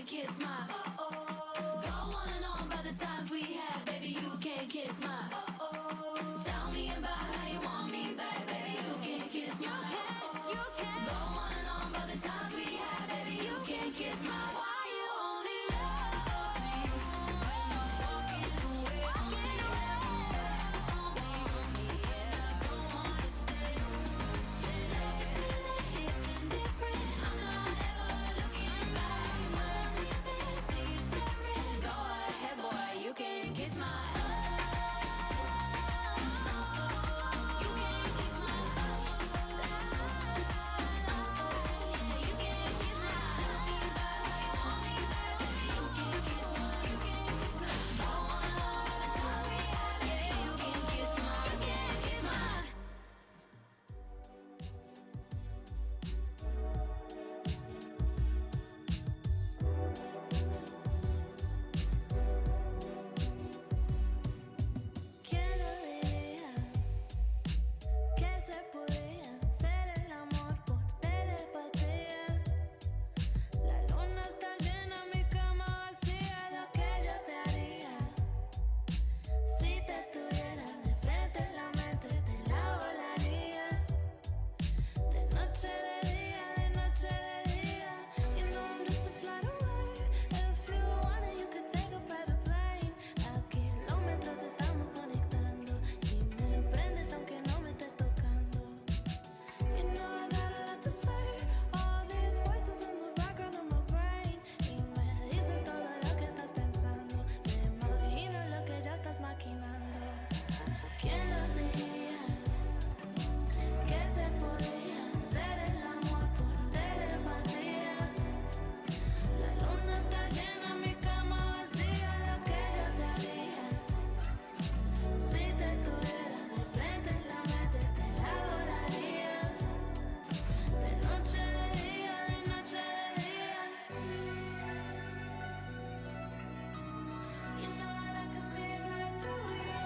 kiss my Go on and on about the times we had, baby, you can't kiss my Tell me about how you want me back, baby, you can't kiss my You can Go on and on about the times we had, baby, you can't kiss my Why you only love me when I'm walking away from you? On me, yeah, I don't wanna stay. Feeling different, I'm not ever looking back. When I see you staring, go ahead, boy, you can kiss my You can kiss my Yeah, you can kiss my Tell me about how you want me back, baby, you can kiss my Go on over the times we had, baby, you can kiss my ¿Quién lo diría que se podía hacer el amor por telepatía? La luna está llena, mi cama vacía, lo que yo te haría si te tuviera de frente en la mente, te la volaría de noche, de día, de noche, de día. You know I'm just a flight away. If you want it, you could take a private plane. A kilómetros estamos conectando y me prendes aunque no me estés tocando. You know I got a lot to say. All these voices in the background of my brain y me dicen todo lo que estás pensando. Me imagino lo que ya estás maquinando. ¿Quién lo diría que se podía hacer el amor por telepatía? La luna está llena, mi cama vacía, lo que yo te haría si te tuviera de frente en la mente, te la volaría de noche, de día, de noche, de día. You know that I can see right through you.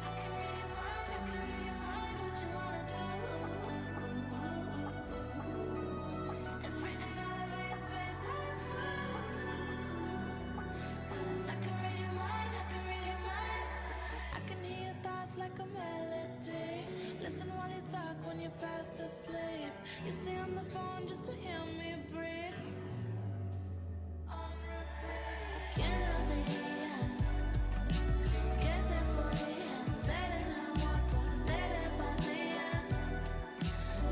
I can read your mind, I can read your mind, what you wanna do. It's written all over your face, times two. 'Cause I can read your mind, I can read your mind. I can hear your thoughts like a melody. Listen while you talk when you're fast asleep. You stay on the phone just to hear me breathe. On repeat. ¿Quién lo diría que se podía hacer el amor por telepatía?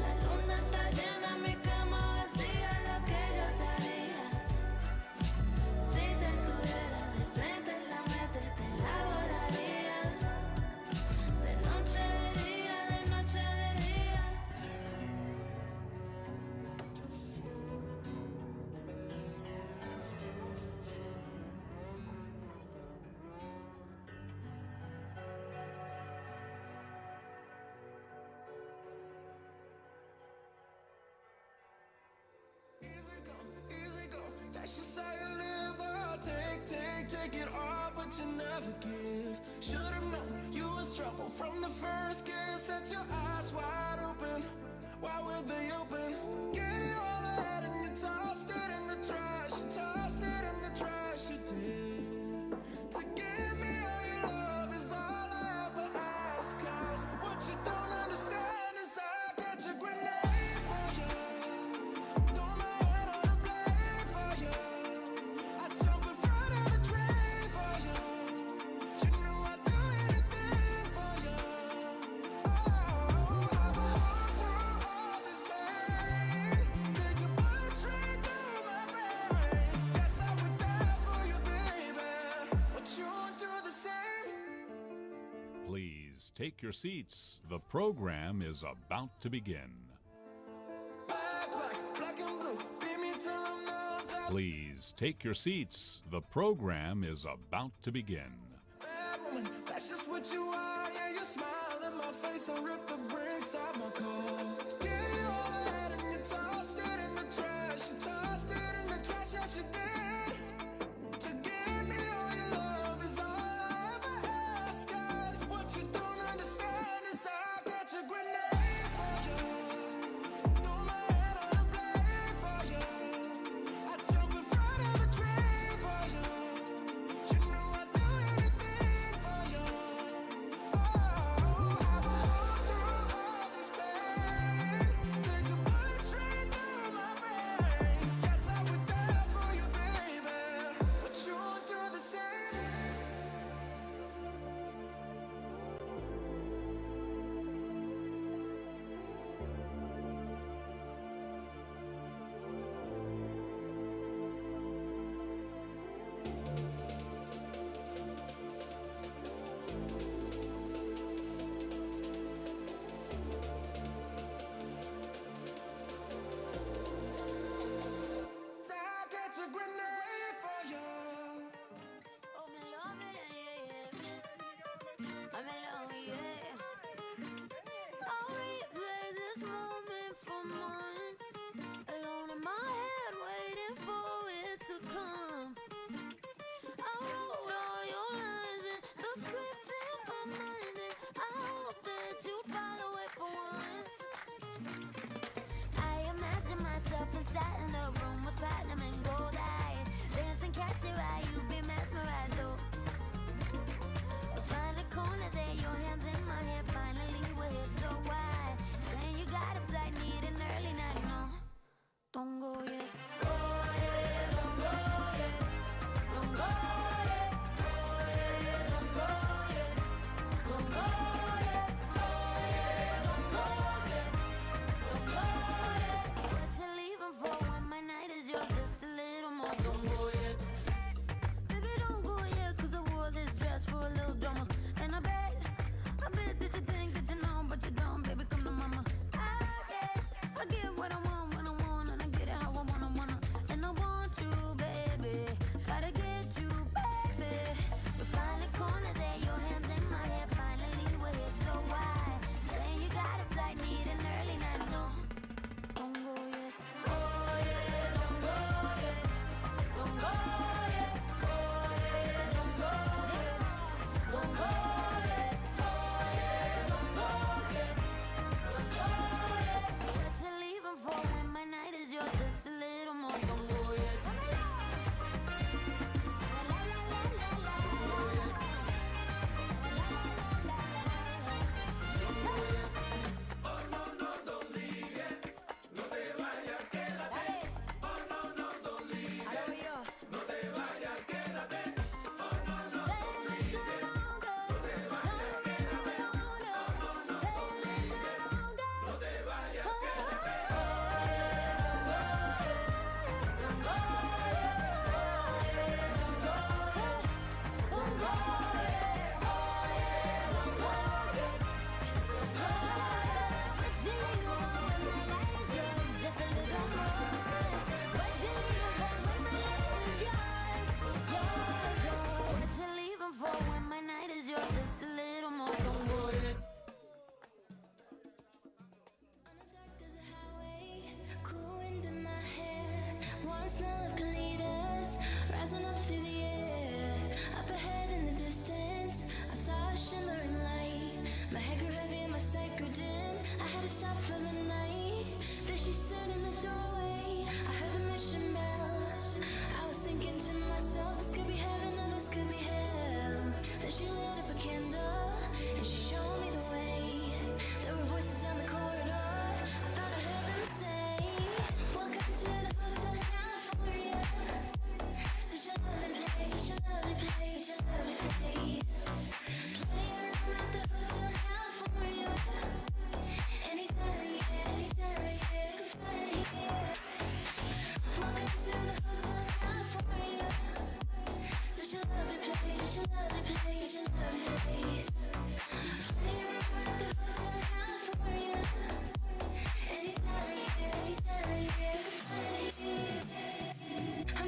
La luna está llena, mi cama vacía, lo que yo te haría si te tuviera de frente en la mente, te la volaría de noche, de día, de noche, de día. Easy go, that's just how you live. Oh, take it all, but you never give. Should've known you was trouble from the first kiss. Set your eyes wide open, why were they open? Gave you all I had and you tossed it in the trash. You tossed it in the trash, you did. To give me all your love is all I ever ask. 'Cause what you don't understand is I got your grenade for you. Throw my hand on the blade for you. I jump in front of the train for you. You know I'd do anything for you. Oh, I belong through all this pain. Take a bullet straight through my brain. Yes, I would die for you, baby. But you won't do the same. Please take your seats. The program is about to begin. Black and blue. Beat me till I'm numb. Please take your seats. The program is about to begin. Bad woman, that's just what you are. Yeah, you smile in my face and rip the brakes out my car. Gave you all I had and you tossed it in the trash. You tossed it in the trash, yes you did. To give me all your love is all I ever ask. 'Cause what you don't understand is I got your grenade for you. Throw my hand on the blade for you.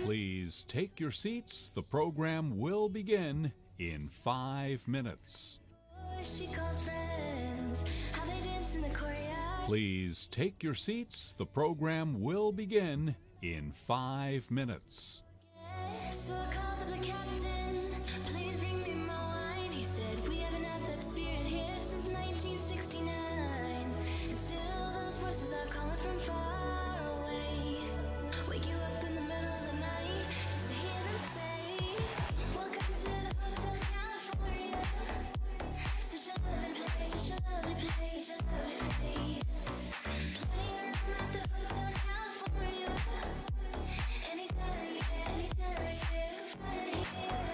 Please take your seats. The program will begin in 5 minutes. She calls friends, how they dance in the courtyard. Please take your seats. The program will begin in 5 minutes. So I called up the captain, please bring me my wine. He said, we haven't had that spirit here since 1969. And still those voices are calling from far away. Wake you up in the middle of the night just to hear them say, welcome to the Hotel California. Such a lovely place, such a lovely place, such a lovely place. Plenty of room at the Hotel California. Anytime of year, anytime of year, find it here.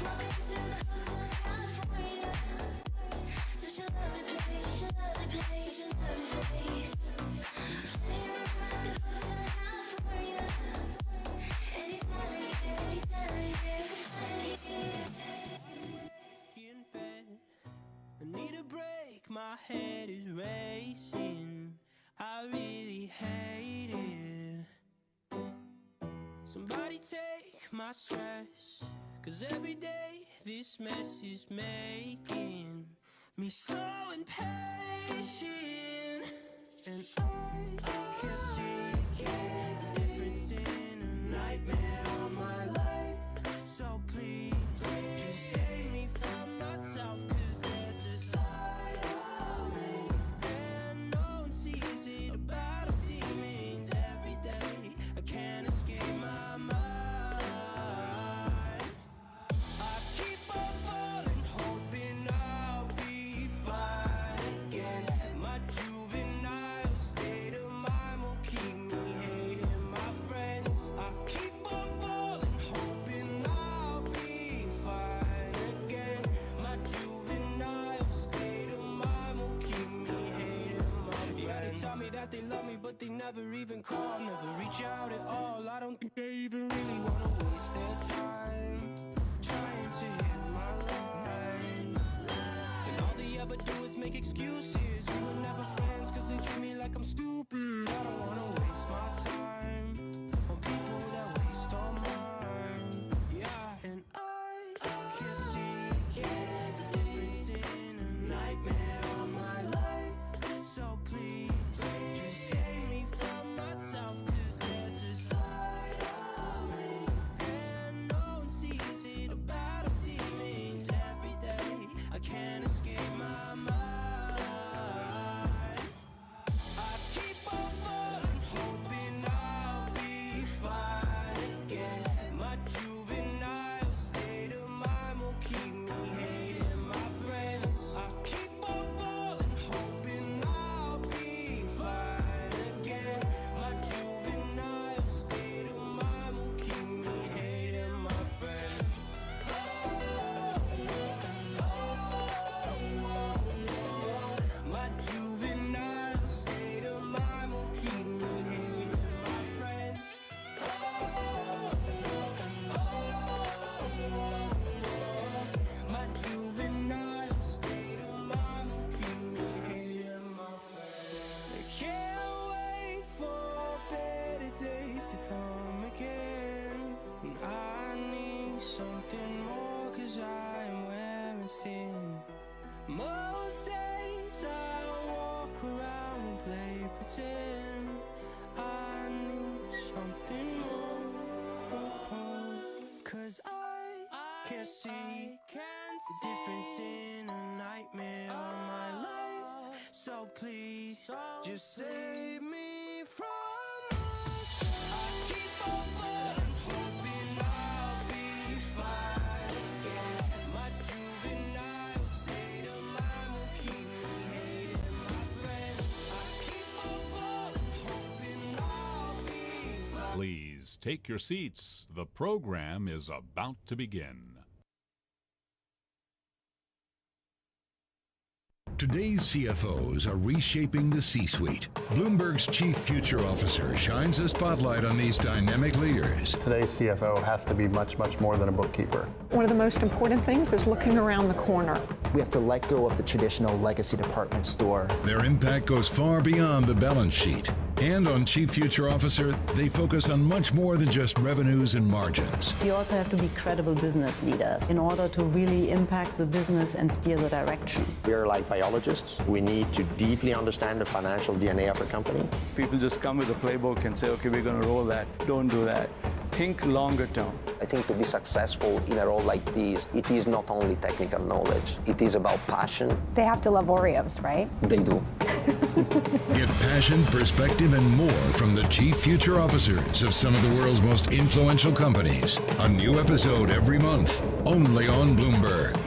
Welcome to the Hotel California. Such a lovely place, such a lovely place, such a lovely place. Plenty of room at the Hotel California. Anytime of year, anytime of year, find it here. In bed, I need a break, my head is racing, I really hate it. Somebody take my stress, 'cause every day this mess is making me so impatient. And I can't see the difference in a nightmare on my life. So please, just save me from myself, 'cause there's a side of me and no one sees it. About the demons every day, I can't escape my mind. I keep on falling, hoping I'll be fine again. My juvenile state of mind will keep me hating my friends. I keep on falling, hoping I'll be fine again. My juvenile state of mind will keep me hating my friends. Yeah, they tell me that they love me, but they never even call, never reach out at all. I don't think they even really wanna waste their time trying to hit my line. And all they ever do is make excuses. We were never friends 'cause they treat me like I'm stupid. I don't wanna waste my time on people that waste all mine. Yeah, and I can't see the difference in a nightmare on my life. So please, just save me from myself, 'cause there's a side of me and no one sees it. About the demons every day, I can't escape my mind. I keep on falling, hoping I'll be fine again. My juvenile state of mind will keep me hating my friends. I keep on falling, hoping I'll be fine again. My juvenile state of mind will keep me hating my friends. My juvenile state of mind will keep me hating my friends. My juvenile state of mind will keep me hating my friends. I can't wait for better days to come again. And I need something more, 'cause I'm wearing thin. Most days I walk around and play pretend. I need something more, 'cause I can't see the difference in a nightmare on my life. So please, just save me from myself. I keep on falling, hoping I'll be fine again. My juvenile state of mind will keep me hating my friends. I keep on falling, hoping I'll be fine. Please take your seats. The program is about to begin. Today's CFOs are reshaping the C-suite. Bloomberg's chief future officer shines a spotlight on these dynamic leaders. Today's CFO has to be much, much more than a bookkeeper. One of the most important things is looking around the corner. We have to let go of the traditional legacy department store. Their impact goes far beyond the balance sheet. And on Chief Future Officer, they focus on much more than just revenues and margins. You also have to be credible business leaders in order to really impact the business and steer the direction. We're like biologists. We need to deeply understand the financial DNA of a company. People just come with a playbook and say, okay, we're going to roll that. Don't do that. Think longer term. I think to be successful in a role like this, it is not only technical knowledge. It is about passion. They have to love Oreos, right? They do. Get passion, perspective, and more from the Chief Future Officers of some of the world's most influential companies. A new episode every month, only on Bloomberg.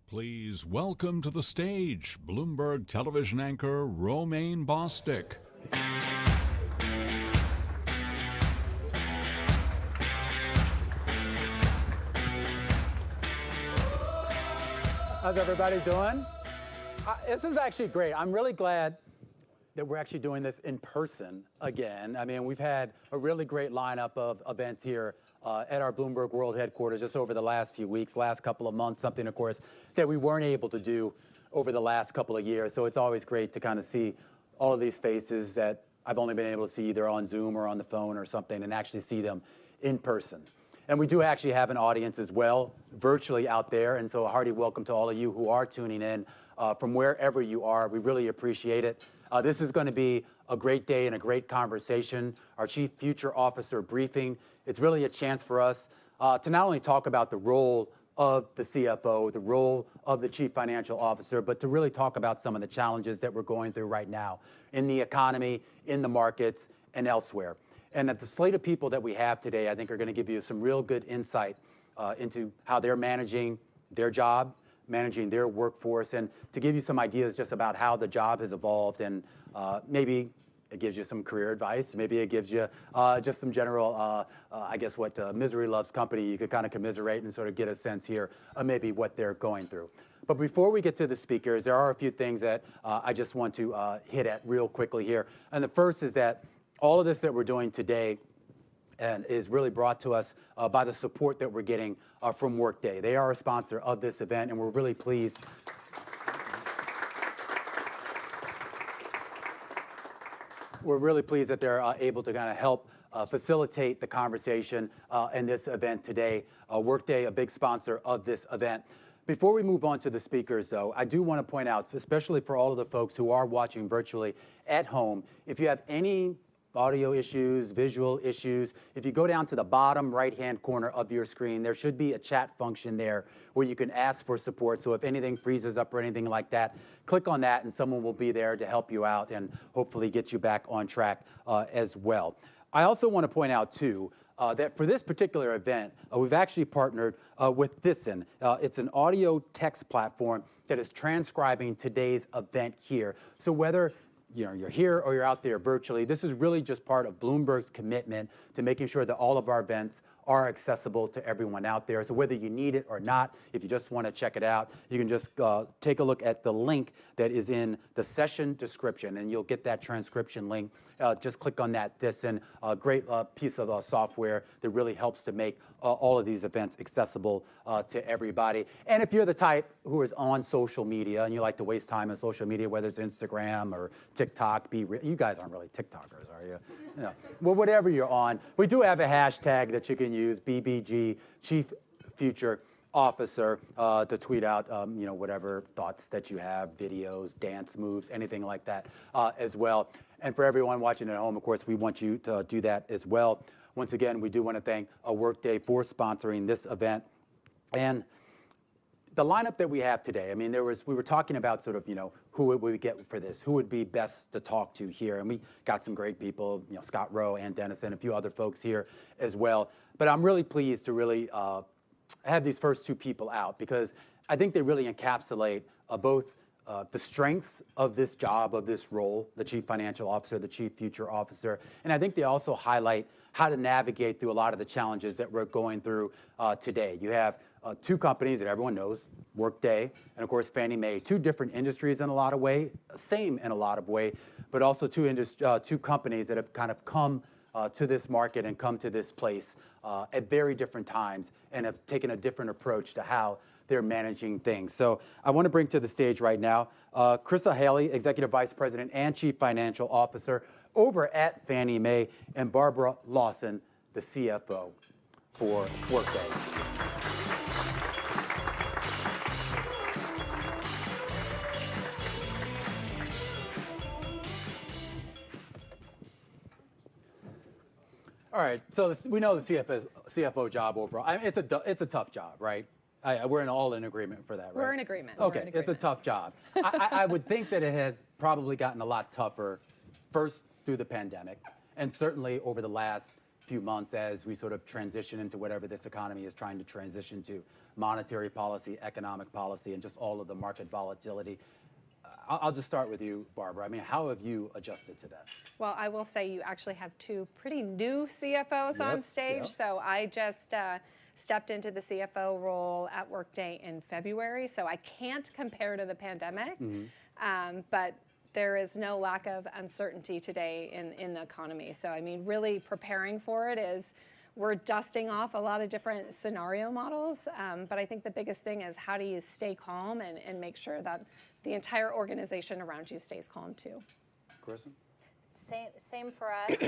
Please welcome to the stage Bloomberg television anchor Romaine Bostick. How's everybody doing? This is actually great. I'm really glad that we're actually doing this in person again. I mean, we've had a really great lineup of events here at our Bloomberg World headquarters just over the last few weeks, last couple of months, something, of course, that we weren't able to do over the last couple of years. So it's always great to kind of see all of these faces that I've only been able to see either on Zoom or on the phone or something, and actually see them in person. And we do actually have an audience as well, virtually out there. And so a hearty welcome to all of you who are tuning in from wherever you are. We really appreciate it. This is going to be a great day and a great conversation. Our Chief Future Officer briefing. It's really a chance for us to not only talk about the role of the CFO, the role of the Chief Financial Officer, but to really talk about some of the challenges that we're going through right now in the economy, in the markets, and elsewhere. And at the slate of people that we have today, I think are going to give you some real good insight into how they're managing their job, managing their workforce, and to give you some ideas just about how the job has evolved. And maybe it gives you some career advice. Maybe it gives you just some general, I guess, what misery loves company. You could kind of commiserate and sort of get a sense here of maybe what they're going through. But before we get to the speakers, there are a few things that I just want to hit at real quickly here. And the first is that all of this that we're doing today and is really brought to us by the support that we're getting from Workday. They are a sponsor of this event, and we're really pleased. We're really pleased that they're able to kind of help facilitate the conversation in this event today. Workday, a big sponsor of this event. Before we move on to the speakers, though, I do want to point out, especially for all of the folks who are watching virtually at home, if you have any audio issues, visual issues, if you go down to the bottom right-hand corner of your screen, there should be a chat function there where you can ask for support. So if anything freezes up or anything like that, click on that and someone will be there to help you out and hopefully get you back on track as well. I also want to point out, too, that for this particular event, we've actually partnered with Thyssen. It's an audio text platform that is transcribing today's event here. So whether you're here or you're out there virtually, this is really just part of Bloomberg's commitment to making sure that all of our events are accessible to everyone out there. So whether you need it or not, if you just want to check it out, you can just take a look at the link that is in the session description, and you'll get that transcription link. Just click on that. This and a great piece of software that really helps to make all of these events accessible to everybody. And if you're the type who is on social media and you like to waste time on social media, whether it's Instagram or TikTok, you guys aren't really TikTokers, are you? No. Well, whatever you're on, we do have a hashtag that you can use, BBG, Chief Future Officer, to tweet out, whatever thoughts that you have, videos, dance moves, anything like that as well. And for everyone watching at home, of course, we want you to do that as well. Once again, we do want to thank Workday for sponsoring this event. And the lineup that we have today, I mean, we were talking about sort of, who would we get for this? Who would be best to talk to here? And we got some great people, Scott Rowe, Ann Dennison, a few other folks here as well. But I'm really pleased to really have these first two people out because I think they really encapsulate both the strengths of this job, of this role, the Chief Financial Officer, the Chief Future Officer. And I think they also highlight how to navigate through a lot of the challenges that we're going through today. You have two companies that everyone knows, Workday and, of course, FannieMae, two different industries in a lot of ways, same in a lot of ways, but also two companies that have kind of come to this market and come to this place at very different times and have taken a different approach to how they're managing things. So I want to bring to the stage right now Krista Haley, Executive Vice President and Chief Financial Officer over at FannieMae, and Barbara Lawson, the CFO for Workday. All right, so we know the CFO job overall. I mean, it's a tough job, right? We're all in agreement for that, right? We're in agreement. Okay, it's a tough job. I would think that it has probably gotten a lot tougher, first through the pandemic, and certainly over the last few months as we sort of transition into whatever this economy is trying to transition to, monetary policy, economic policy, and just all of the market volatility. I'll just start with you, Barbara. I mean, how have you adjusted to that? Well, I will say you actually have two pretty new CFOs on stage. Yep. So I just stepped into the CFO role at Workday in February. So I can't compare to the pandemic, but there is no lack of uncertainty today in the economy. So, I mean, really preparing for it is we're dusting off a lot of different scenario models. But I think the biggest thing is how do you stay calm and make sure that the entire organization around you stays calm too. Kristen? Same for us.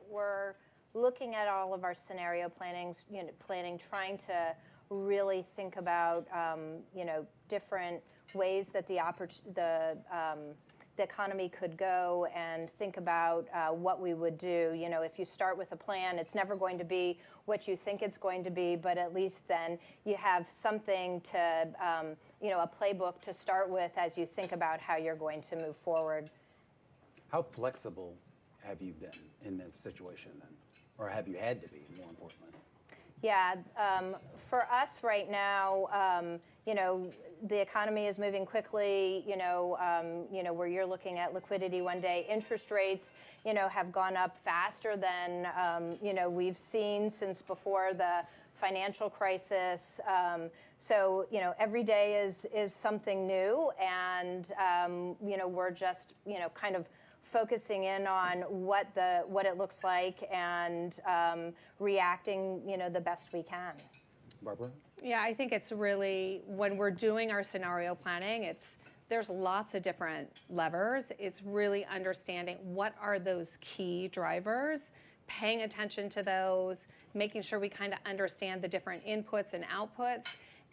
We're looking at all of our scenario planning, trying to really think about, different ways that the economy could go, and think about what we would do. You know, if you start with a plan, it's never going to be what you think it's going to be, but at least then you have something to, a playbook to start with as you think about how you're going to move forward. How flexible have you been in this situation then? Or have you had to be, more importantly? Yeah, for us right now, the economy is moving quickly, where you're looking at liquidity one day. Interest rates, have gone up faster than, we've seen since before the financial crisis. So, every day is something new, and, we're just, kind of focusing in on what it looks like, and reacting, the best we can. Barbara? Yeah, I think it's really, when we're doing our scenario planning, there's lots of different levers. It's really understanding what are those key drivers, paying attention to those, making sure we kind of understand the different inputs and outputs.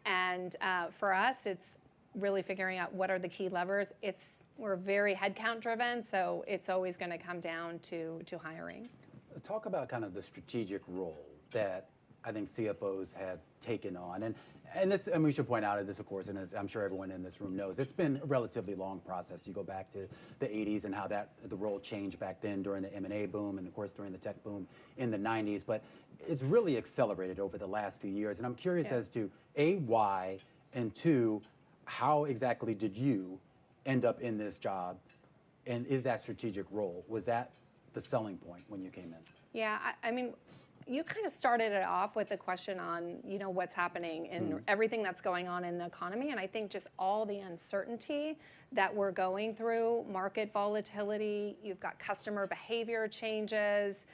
And for us, it's really figuring out what are the key levers. We're very headcount driven, so it's always going to come down to hiring. Talk about kind of the strategic role that I think CFOs have taken on. And this, and we should point out this, of course, and as I'm sure everyone in this room knows, it's been a relatively long process. You go back to the 80s and how the role changed back then during the M&A boom, and of course during the tech boom in the 90s. But it's really accelerated over the last few years. And I'm curious as to A, why, and two, how exactly did you end up in this job? And is that strategic role, was that the selling point when you came in? Yeah, I mean, you kind of started it off with the question on, what's happening and everything that's going on in the economy. And I think just all the uncertainty that we're going through, market volatility, you've got customer behavior changes,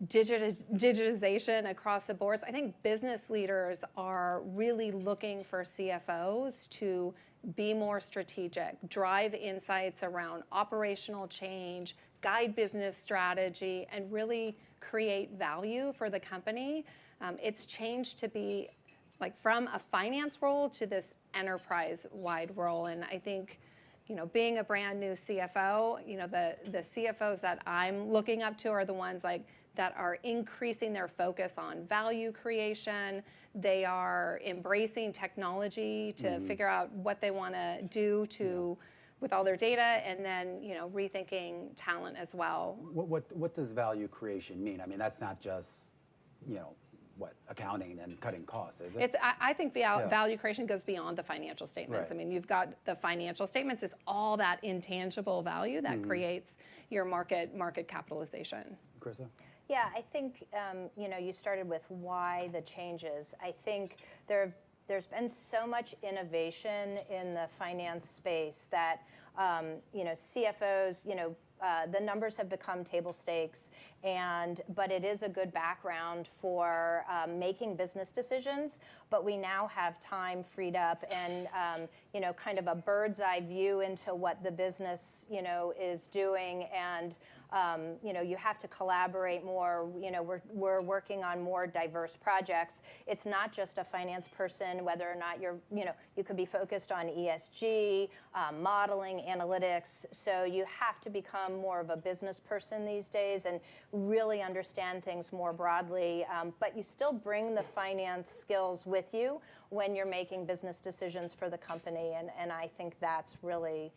digitization across the board. So I think business leaders are really looking for CFOs to be more strategic, drive insights around operational change, guide business strategy, and really create value for the company. It's changed to be from a finance role to this enterprise-wide role. And I think, being a brand new CFO, the CFOs that I'm looking up to are the ones that are increasing their focus on value creation. They are embracing technology to figure out what they want to do with all their data, and then rethinking talent as well. What does value creation mean? I mean, that's not just accounting and cutting costs, is it? I think value creation goes beyond the financial statements. Right. I mean, you've got the financial statements. It's all that intangible value that creates your market capitalization. Krista? Yeah, I think, you started with why the changes. I think there's been so much innovation in the finance space that, CFOs, the numbers have become table stakes, but it is a good background for making business decisions. But we now have time freed up and kind of a bird's eye view into what the business is doing, and you have to collaborate more. We're working on more diverse projects. It's not just a finance person, whether or not you could be focused on ESG, modeling, analytics. So you have to become more of a business person these days and really understand things more broadly. But you still bring the finance skills with you when you're making business decisions for the company. And I think that's really,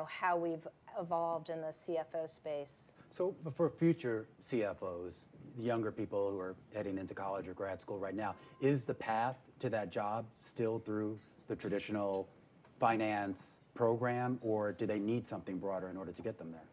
how we've evolved in the CFO space. So for future CFOs, the younger people who are heading into college or grad school right now, is the path to that job still through the traditional finance program, or do they need something broader in order to get them there?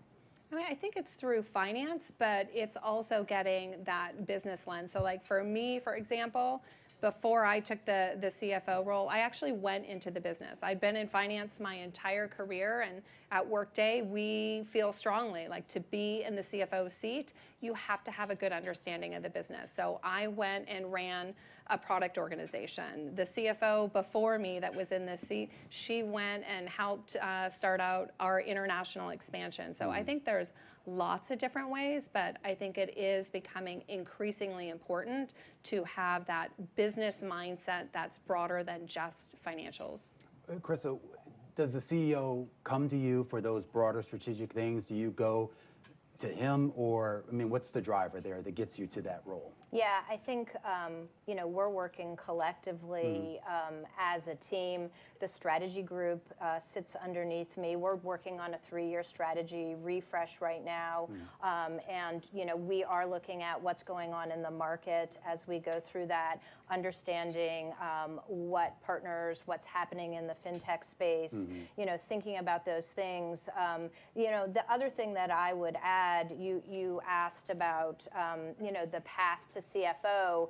I mean, I think it's through finance, but it's also getting that business lens. So like for me, for example, before I took the CFO role, I actually went into the business. I'd been in finance my entire career, and at Workday, we feel strongly like to be in the CFO seat, you have to have a good understanding of the business. So I went and ran a product organization. The CFO before me that was in this seat, she went and helped start out our international expansion. So I think there's lots of different ways, but I think it is becoming increasingly important to have that business mindset that's broader than just financials. Krista, does the CEO come to you for those broader strategic things? Do you go to him, or, I mean, what's the driver there that gets you to that role? Yeah, I think, we're working collectively as a team. The strategy group sits underneath me. We're working on a 3-year strategy refresh right now. And, we are looking at what's going on in the market as we go through that, understanding what partners, what's happening in the fintech space, thinking about those things. The other thing that I would add, you asked about, the path to CFO.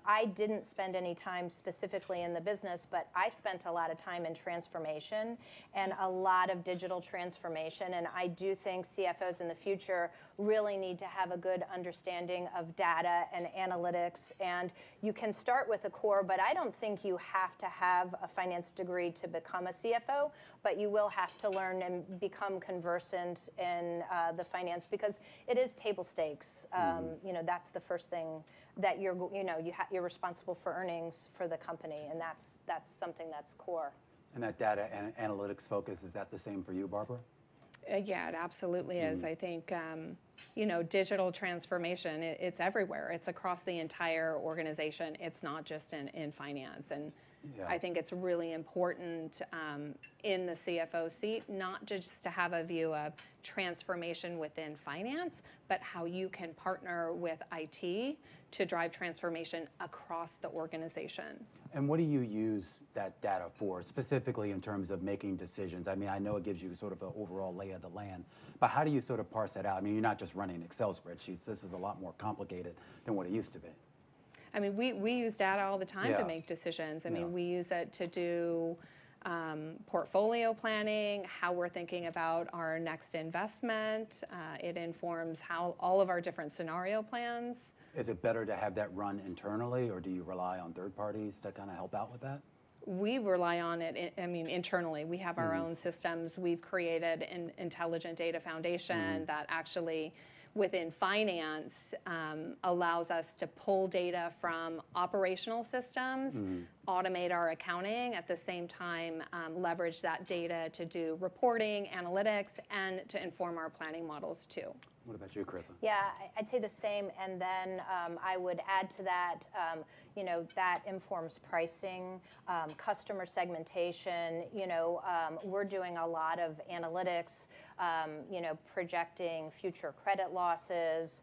I didn't spend any time specifically in the business, but I spent a lot of time in transformation and a lot of digital transformation. And I do think CFOs in the future really need to have a good understanding of data and analytics. And you can start with a core, but I don't think you have to have a finance degree to become a CFO, but you will have to learn and become conversant in the finance, because it is table stakes. That's the first thing that you're responsible for earnings for the company, and that's something that's core. And that data and analytics focus, is that the same for you, Barbara? Yeah, it absolutely is. I think, digital transformation, it's everywhere. It's across the entire organization. It's not just in finance. And I think it's really important in the CFO seat, not just to have a view of transformation within finance, but how you can partner with IT to drive transformation across the organization. And what do you use that data for, specifically in terms of making decisions? I mean, I know it gives you sort of an overall lay of the land, but how do you sort of parse that out? I mean, you're not just running Excel spreadsheets. This is a lot more complicated than what it used to be. I mean, we use data all the time to make decisions. I mean, we use it to do portfolio planning, how we're thinking about our next investment. It informs how all of our different scenario plans. Is it better to have that run internally, or do you rely on third parties to kind of help out with that? We rely on it, internally. We have our own systems. We've created an intelligent data foundation that actually, within finance, allows us to pull data from operational systems, automate our accounting, at the same time leverage that data to do reporting, analytics, and to inform our planning models too. What about you, Krista? Yeah, I'd say the same, and then I would add to that, that informs pricing, customer segmentation. We're doing a lot of analytics, projecting future credit losses,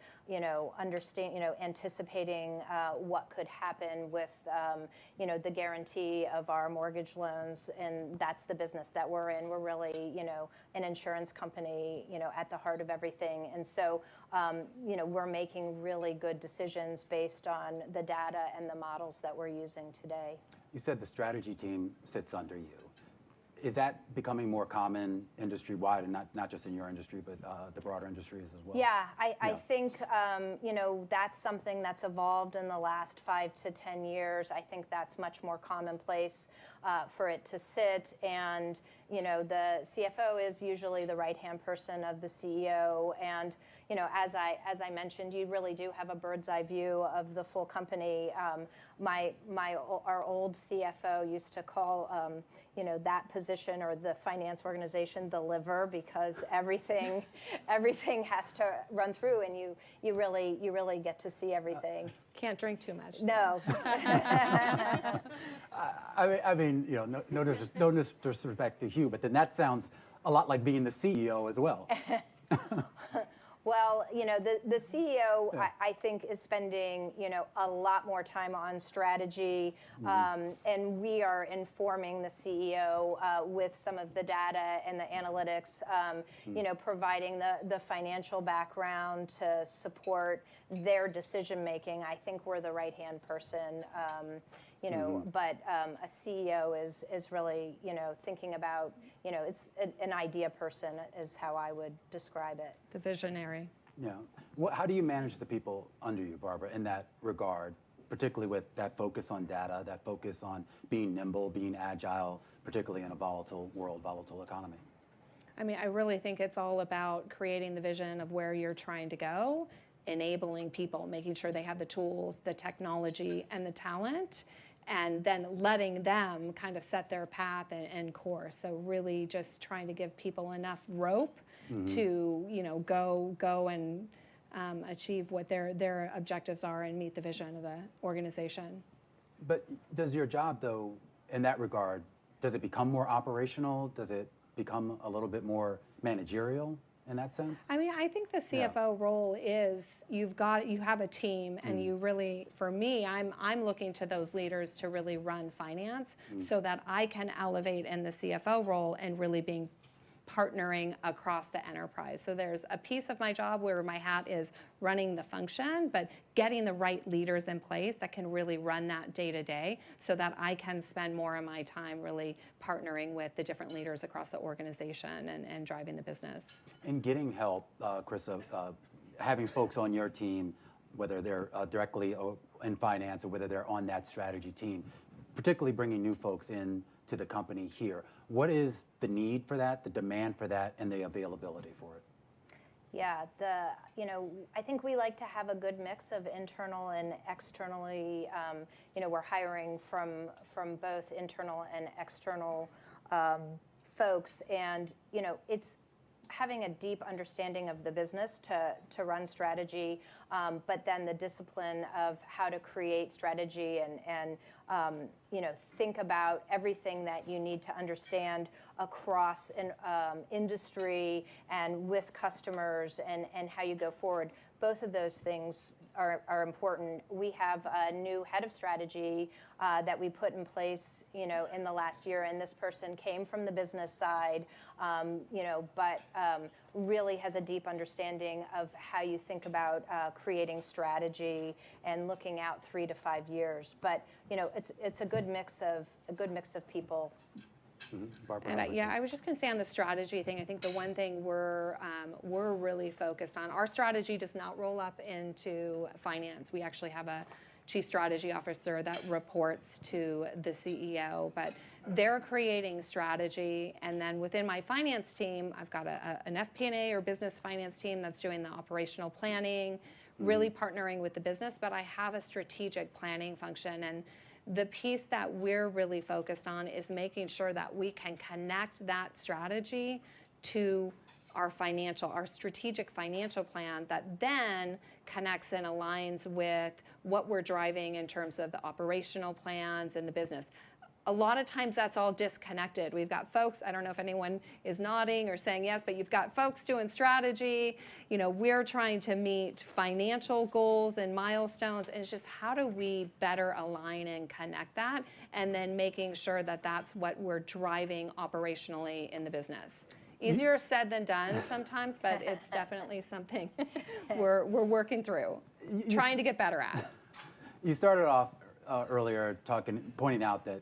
anticipating what could happen with, the guarantee of our mortgage loans, and that's the business that we're in. We're really, an insurance company, at the heart of everything, and so, we're making really good decisions based on the data and the models that we're using today. You said the strategy team sits under you. Is that becoming more common industry-wide, and not just in your industry, but the broader industries as well? Yeah, I think, that's something that's evolved in the last 5 to 10 years. I think that's much more commonplace for it to sit. And, the CFO is usually the right-hand person of the CEO. And, as I mentioned, you really do have a bird's eye view of the full company. Our old CFO used to call, that position or the finance organization the liver, because everything has to run through, and you really get to see everything. Can't drink too much. No. I mean, no disrespect to Hugh, but then that sounds a lot like being the CEO as well. Well, the CEO, I think, is spending, a lot more time on strategy, and we are informing the CEO with some of the data and the analytics, providing the financial background to support their decision making. I think we're the right-hand person. But a CEO is really, thinking about, it's an idea person is how I would describe it. The visionary. Yeah. How do you manage the people under you, Barbara, in that regard, particularly with that focus on data, that focus on being nimble, being agile, particularly in a volatile world, volatile economy? I mean, I really think it's all about creating the vision of where you're trying to go, enabling people, making sure they have the tools, the technology, and the talent, and then letting them kind of set their path and course. So really just trying to give people enough rope to, go and achieve what their objectives are and meet the vision of the organization. But does your job, though, in that regard, does it become more operational? Does it become a little bit more managerial in that sense? I mean, I think the CFO role is you have a team, and you really, for me, I'm looking to those leaders to really run finance so that I can elevate in the CFO role and really being partnering across the enterprise. So there's a piece of my job where my hat is running the function, but getting the right leaders in place that can really run that day to day so that I can spend more of my time really partnering with the different leaders across the organization and driving the business. And getting help, Krista, having folks on your team, whether they're directly in finance or whether they're on that strategy team, particularly bringing new folks in to the company here. What is the need for that, the demand for that, and the availability for it? Yeah, I think we like to have a good mix of internal and externally. We're hiring from both internal and external folks, and it's having a deep understanding of the business to run strategy, but then the discipline of how to create strategy and think about everything that you need to understand across an industry and with customers and how you go forward. Both of those things are important. We have a new head of strategy that we put in place, in the last year, and this person came from the business side, but really has a deep understanding of how you think about creating strategy and looking out 3 to 5 years. But it's a good mix of people. Barbara, And I was just going to say on the strategy thing, I think the one thing we're really focused on, our strategy does not roll up into finance. We actually have a chief strategy officer that reports to the CEO, but they're creating strategy. And then within my finance team, I've got an FP&A or business finance team that's doing the operational planning, really partnering with the business, but I have a strategic planning function. And the piece that we're really focused on is making sure that we can connect that strategy to our strategic financial plan that then connects and aligns with what we're driving in terms of the operational plans and the business. A lot of times that's all disconnected. We've got folks, I don't know if anyone is nodding or saying yes, but you've got folks doing strategy. We're trying to meet financial goals and milestones, and it's just how do we better align and connect that, and then making sure that that's what we're driving operationally in the business. Easier said than done sometimes, but it's definitely something we're working through, trying to get better at. You started off earlier pointing out that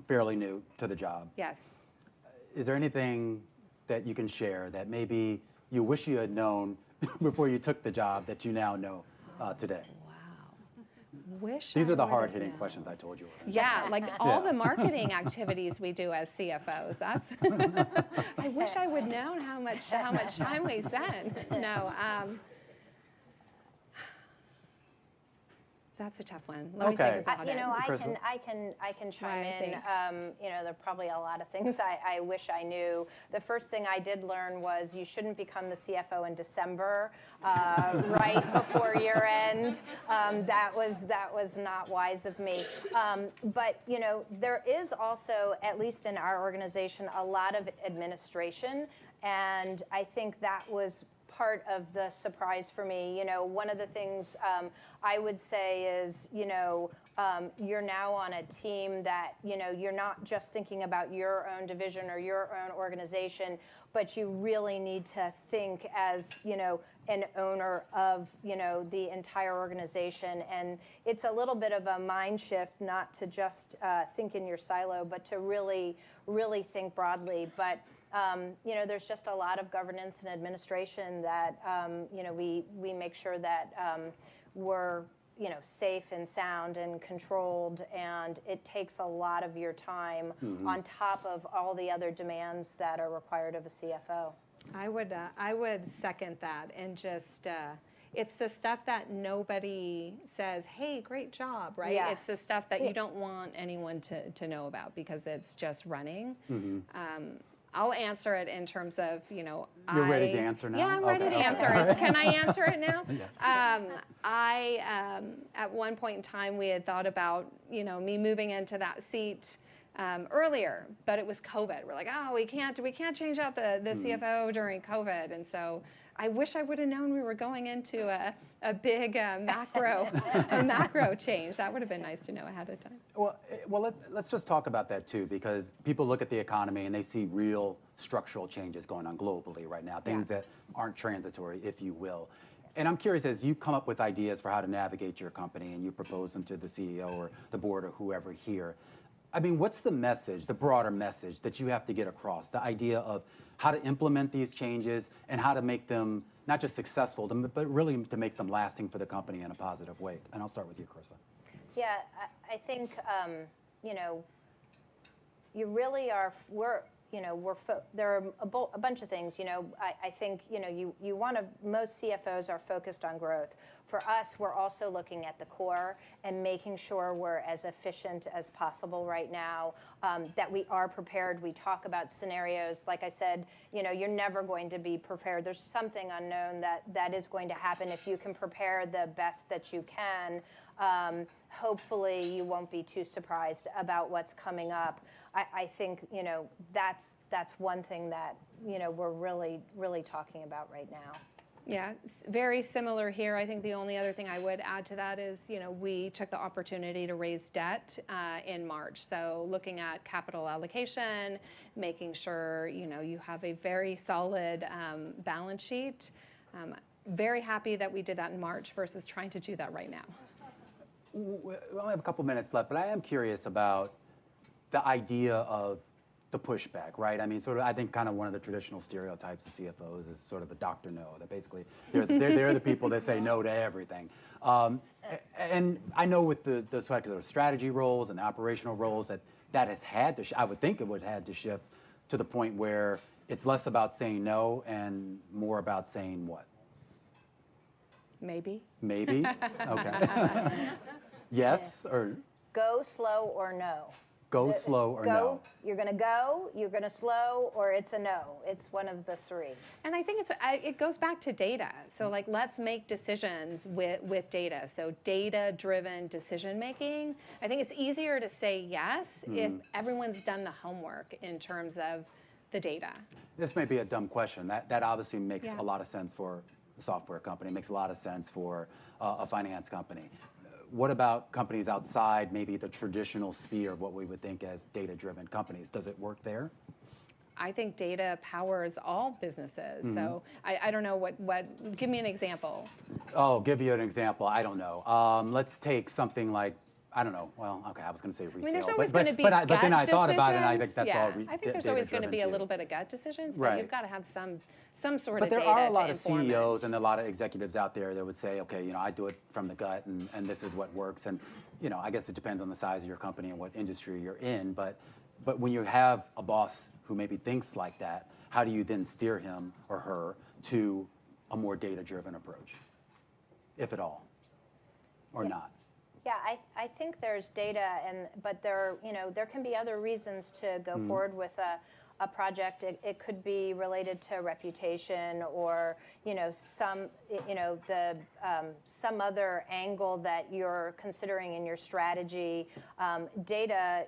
fairly new to the job. Yes. is there anything that you can share that maybe you wish you had known before you took the job that you now know today? Wish These I are the would've hard-hitting known. questions I told you. Yeah, like all the marketing activities we do as CFOs. That's. I wish I would known how much time we spend. No. That's a tough one. Let me think about it. I can chime in. There are probably a lot of things I wish I knew. The first thing I did learn was you shouldn't become the CFO in December, right before year end. That was not wise of me. But there is also, at least in our organization, a lot of administration, and I think that was part of the surprise for me. One of the things I would say is, you're now on a team that, you're not just thinking about your own division or your own organization, but you really need to think as, an owner of, the entire organization. And it's a little bit of a mind shift, not to just think in your silo, but to really, really think broadly. But there's just a lot of governance and administration that we make sure that we're safe and sound and controlled, and it takes a lot of your time on top of all the other demands that are required of a CFO. I would second that, and just it's the stuff that nobody says, hey, great job, right? Yeah. It's the stuff that you don't want anyone to know about because it's just running. I'll answer it in terms of, You're ready to answer now? Yeah, I'm ready to answer it. Can I answer it now? Yeah. At one point in time, we had thought about, me moving into that seat earlier, but it was COVID. We're like, oh, we can't change out the CFO during COVID. And so I wish I would have known we were going into a big macro change. That would have been nice to know ahead of time. Well, let's just talk about that too, because people look at the economy and they see real structural changes going on globally right now, things that aren't transitory, if you will. And I'm curious, as you come up with ideas for how to navigate your company and you propose them to the CEO or the board or whoever here, I mean, what's the message, the broader message that you have to get across? The idea of how to implement these changes and how to make them not just successful, but really to make them lasting for the company in a positive way. And I'll start with you, Carissa. Yeah, I think, you really are, there are a bunch of things, I think, you want to, most CFOs are focused on growth. For us, we're also looking at the core and making sure we're as efficient as possible right now, that we are prepared. We talk about scenarios. Like I said, you're never going to be prepared. There's something unknown that is going to happen. If you can prepare the best that you can, hopefully you won't be too surprised about what's coming up. I think, that's one thing that, we're really, really talking about right now. Yeah, very similar here. I think the only other thing I would add to that is, we took the opportunity to raise debt in March. So looking at capital allocation, making sure, you have a very solid balance sheet. Very happy that we did that in March versus trying to do that right now. We only have a couple minutes left, but I am curious about the idea of the pushback, right? I mean, sort of, I think kind of one of the traditional stereotypes of CFOs is sort of the Dr. No, that basically they're the people that say no to everything. And I know with the sort of strategy roles and the operational roles that has had to, I would think it would have had to shift to the point where it's less about saying no and more about saying what? Maybe. Maybe? Okay. Yes or? Go slow or no. Go slow or no. You're going to go, you're going to slow, or it's a no. It's one of the three. And I think it goes back to data. So like, let's make decisions with data. So data-driven decision-making. I think it's easier to say yes if everyone's done the homework in terms of the data. This may be a dumb question. That obviously makes a lot of sense for a software company. It makes a lot of sense for a finance company. What about companies outside maybe the traditional sphere of what we would think as data-driven companies? Does it work there? I think data powers all businesses. So I don't know give me an example. Oh, give you an example. I don't know. Let's take something like I don't know. Well, okay, I was going to say retail. I mean, there's always going to be but gut then I thought about it, and I decisions. think that's all I think there's always going to be a little bit of gut decisions, but Right. you've got to have some sort But of there data are a lot to of inform it. CEOs and a lot of executives out there that would say, okay, I do it from the gut, and this is what works. And I guess it depends on the size of your company and what industry you're in. But when you have a boss who maybe thinks like that, how do you then steer him or her to a more data-driven approach, if at all, or not? Yeah, I think there's data, but there can be other reasons to go forward with a project. It could be related to reputation or some other angle that you're considering in your strategy. Data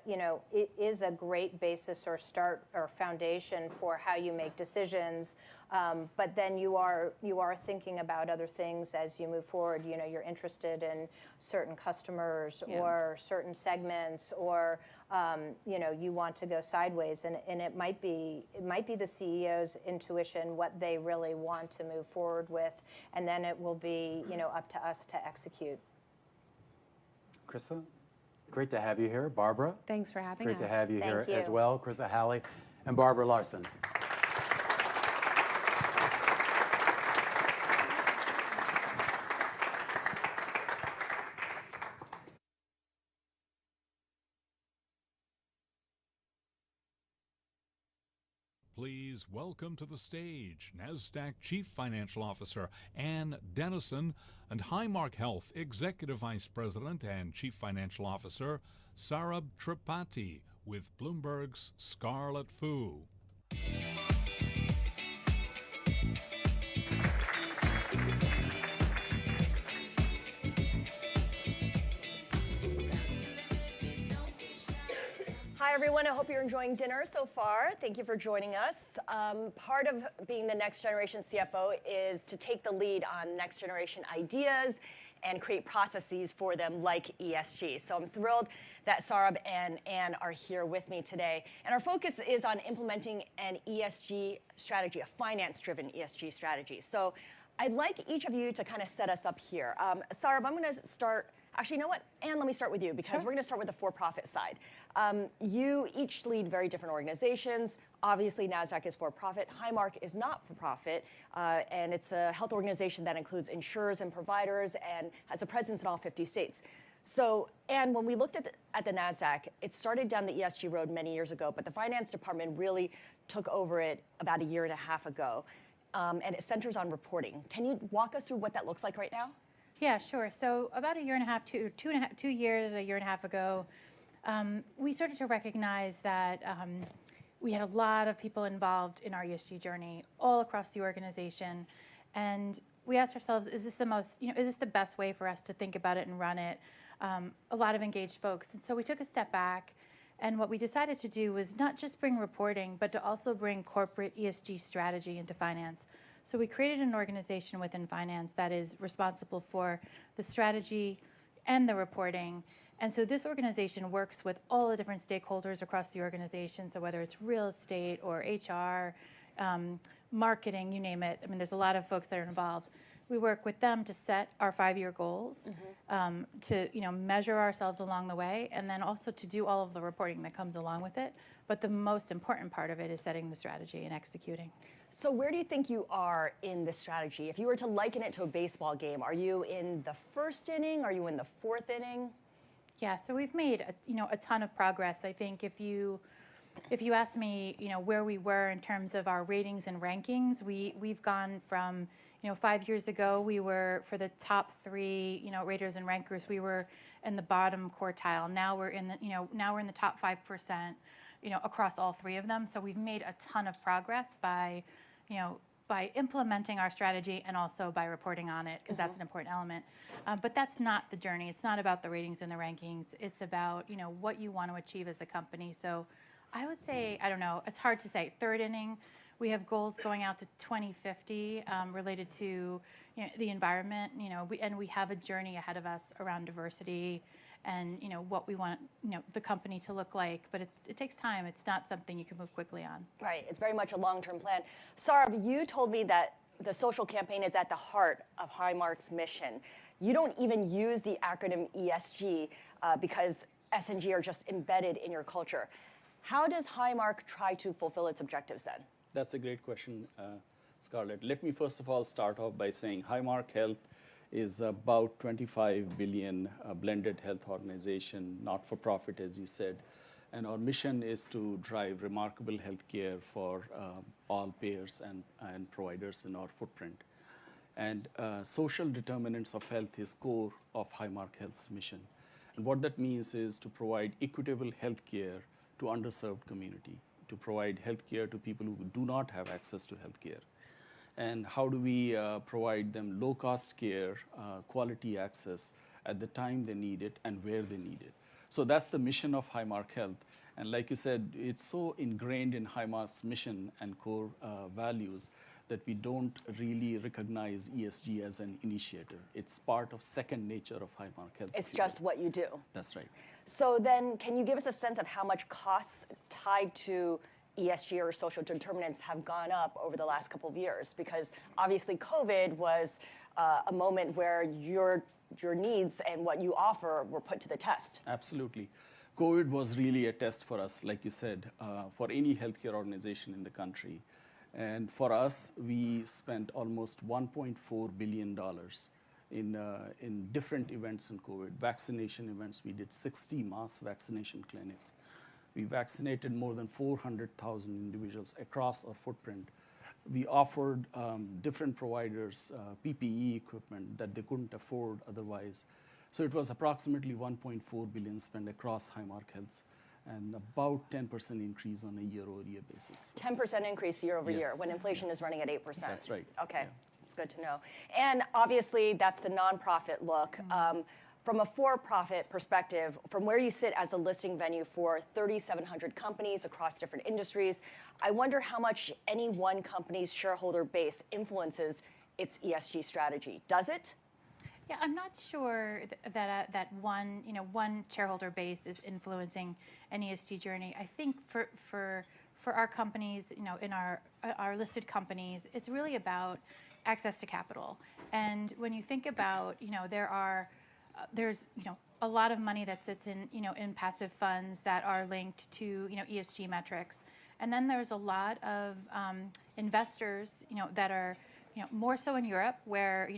it is a great basis or start or foundation for how you make decisions. But then you are thinking about other things as you move forward. You're interested in certain customers or certain segments, or you want to go sideways, and it might be the CEO's intuition what they really want to move forward with, and then it will be up to us to execute. Krista, great to have you here. Barbara, thanks for having us. Great to have you here Thank as you. well. Krista Halley and Barbara Larson. Please welcome to the stage Nasdaq Chief Financial Officer Ann Dennison and Highmark Health Executive Vice President and Chief Financial Officer Saurabh Tripathi with Bloomberg's Scarlet Fu. Hi, everyone. I hope you're enjoying dinner so far. Thank you for joining us. Part of being the next generation CFO is to take the lead on next generation ideas and create processes for them like ESG. So I'm thrilled that Saurabh and Ann are here with me today. And our focus is on implementing an ESG strategy, a finance-driven ESG strategy. So I'd like each of you to kind of set us up here. Saurabh, I'm going to start. Actually, you know what? Ann, let me start with you, because we're going to start with the for-profit side. You each lead very different organizations. Obviously, Nasdaq is for-profit. Highmark is not for-profit, and it's a health organization that includes insurers and providers and has a presence in all 50 states. So, Ann, when we looked at the Nasdaq, it started down the ESG road many years ago, but the finance department really took over it about a year and a half ago, and it centers on reporting. Can you walk us through what that looks like right now? Yeah, sure. So about a year and a half, 2 years, a year and a half ago, we started to recognize that we had a lot of people involved in our ESG journey all across the organization, and we asked ourselves, is this the best way for us to think about it and run it? A lot of engaged folks, and so we took a step back, and what we decided to do was not just bring reporting, but to also bring corporate ESG strategy into finance. So we created an organization within finance that is responsible for the strategy and the reporting. And so this organization works with all the different stakeholders across the organization. So whether it's real estate or HR, marketing, you name it. I mean, there's a lot of folks that are involved. We work with them to set our 5-year goals, to measure ourselves along the way, and then also to do all of the reporting that comes along with it. But the most important part of it is setting the strategy and executing. So where do you think you are in this strategy? If you were to liken it to a baseball game, are you in the first inning? Are you in the fourth inning? Yeah, so we've made a ton of progress. I think if you ask me, where we were in terms of our ratings and rankings, we've gone from 5 years ago, we were for the top 3 raters and rankers, we were in the bottom quartile. Now we're in the top 5%. Across all 3 of them. So we've made a ton of progress by implementing our strategy and also by reporting on it, because that's an important element. But that's not the journey. It's not about the ratings and the rankings. It's about, what you want to achieve as a company. So I would say, I don't know, it's hard to say. 3rd inning, we have goals going out to 2050 related to the environment, and we have a journey ahead of us around diversity and what we want the company to look like, but it takes time. It's not something you can move quickly on. Right, it's very much a long-term plan. Saurabh, you told me that the social campaign is at the heart of Highmark's mission. You don't even use the acronym ESG because S&G are just embedded in your culture. How does Highmark try to fulfill its objectives then? That's a great question, Scarlett. Let me first of all start off by saying Highmark Health is about 25 billion blended health organization, not for profit, as you said. And our mission is to drive remarkable health care for all payers and providers in our footprint. And social determinants of health is core of Highmark Health's mission. And what that means is to provide equitable health care to underserved community, to provide health care to people who do not have access to health care. And how do we provide them low-cost care, quality access at the time they need it and where they need it. So that's the mission of Highmark Health. And like you said, it's so ingrained in Highmark's mission and core values that we don't really recognize ESG as an initiator. It's part of second nature of Highmark Health. It's just what you do. That's right. So then can you give us a sense of how much costs tied to ESG or social determinants have gone up over the last couple of years? Because obviously COVID was a moment where your needs and what you offer were put to the test. Absolutely. COVID was really a test for us, like you said, for any healthcare organization in the country. And for us, we spent almost $1.4 billion in different events in COVID. Vaccination events, we did 60 mass vaccination clinics. We vaccinated more than 400,000 individuals across our footprint. We offered different providers PPE equipment that they couldn't afford otherwise. So it was approximately $1.4 billion spent across Highmark Health, and about 10% increase on a year-over-year basis. 10% increase year over year when inflation is running at 8%. That's right. Okay, it's good to know. And obviously, that's the nonprofit look. From a for-profit perspective, from where you sit as the listing venue for 3,700 companies across different industries, I wonder how much any one company's shareholder base influences its ESG strategy. Does it? Yeah, I'm not sure that one shareholder base is influencing an ESG journey. I think for our companies, in our listed companies, it's really about access to capital. And when you think about, there's a lot of money that sits in passive funds that are linked to ESG metrics, and then there's a lot of investors that are more so in Europe, where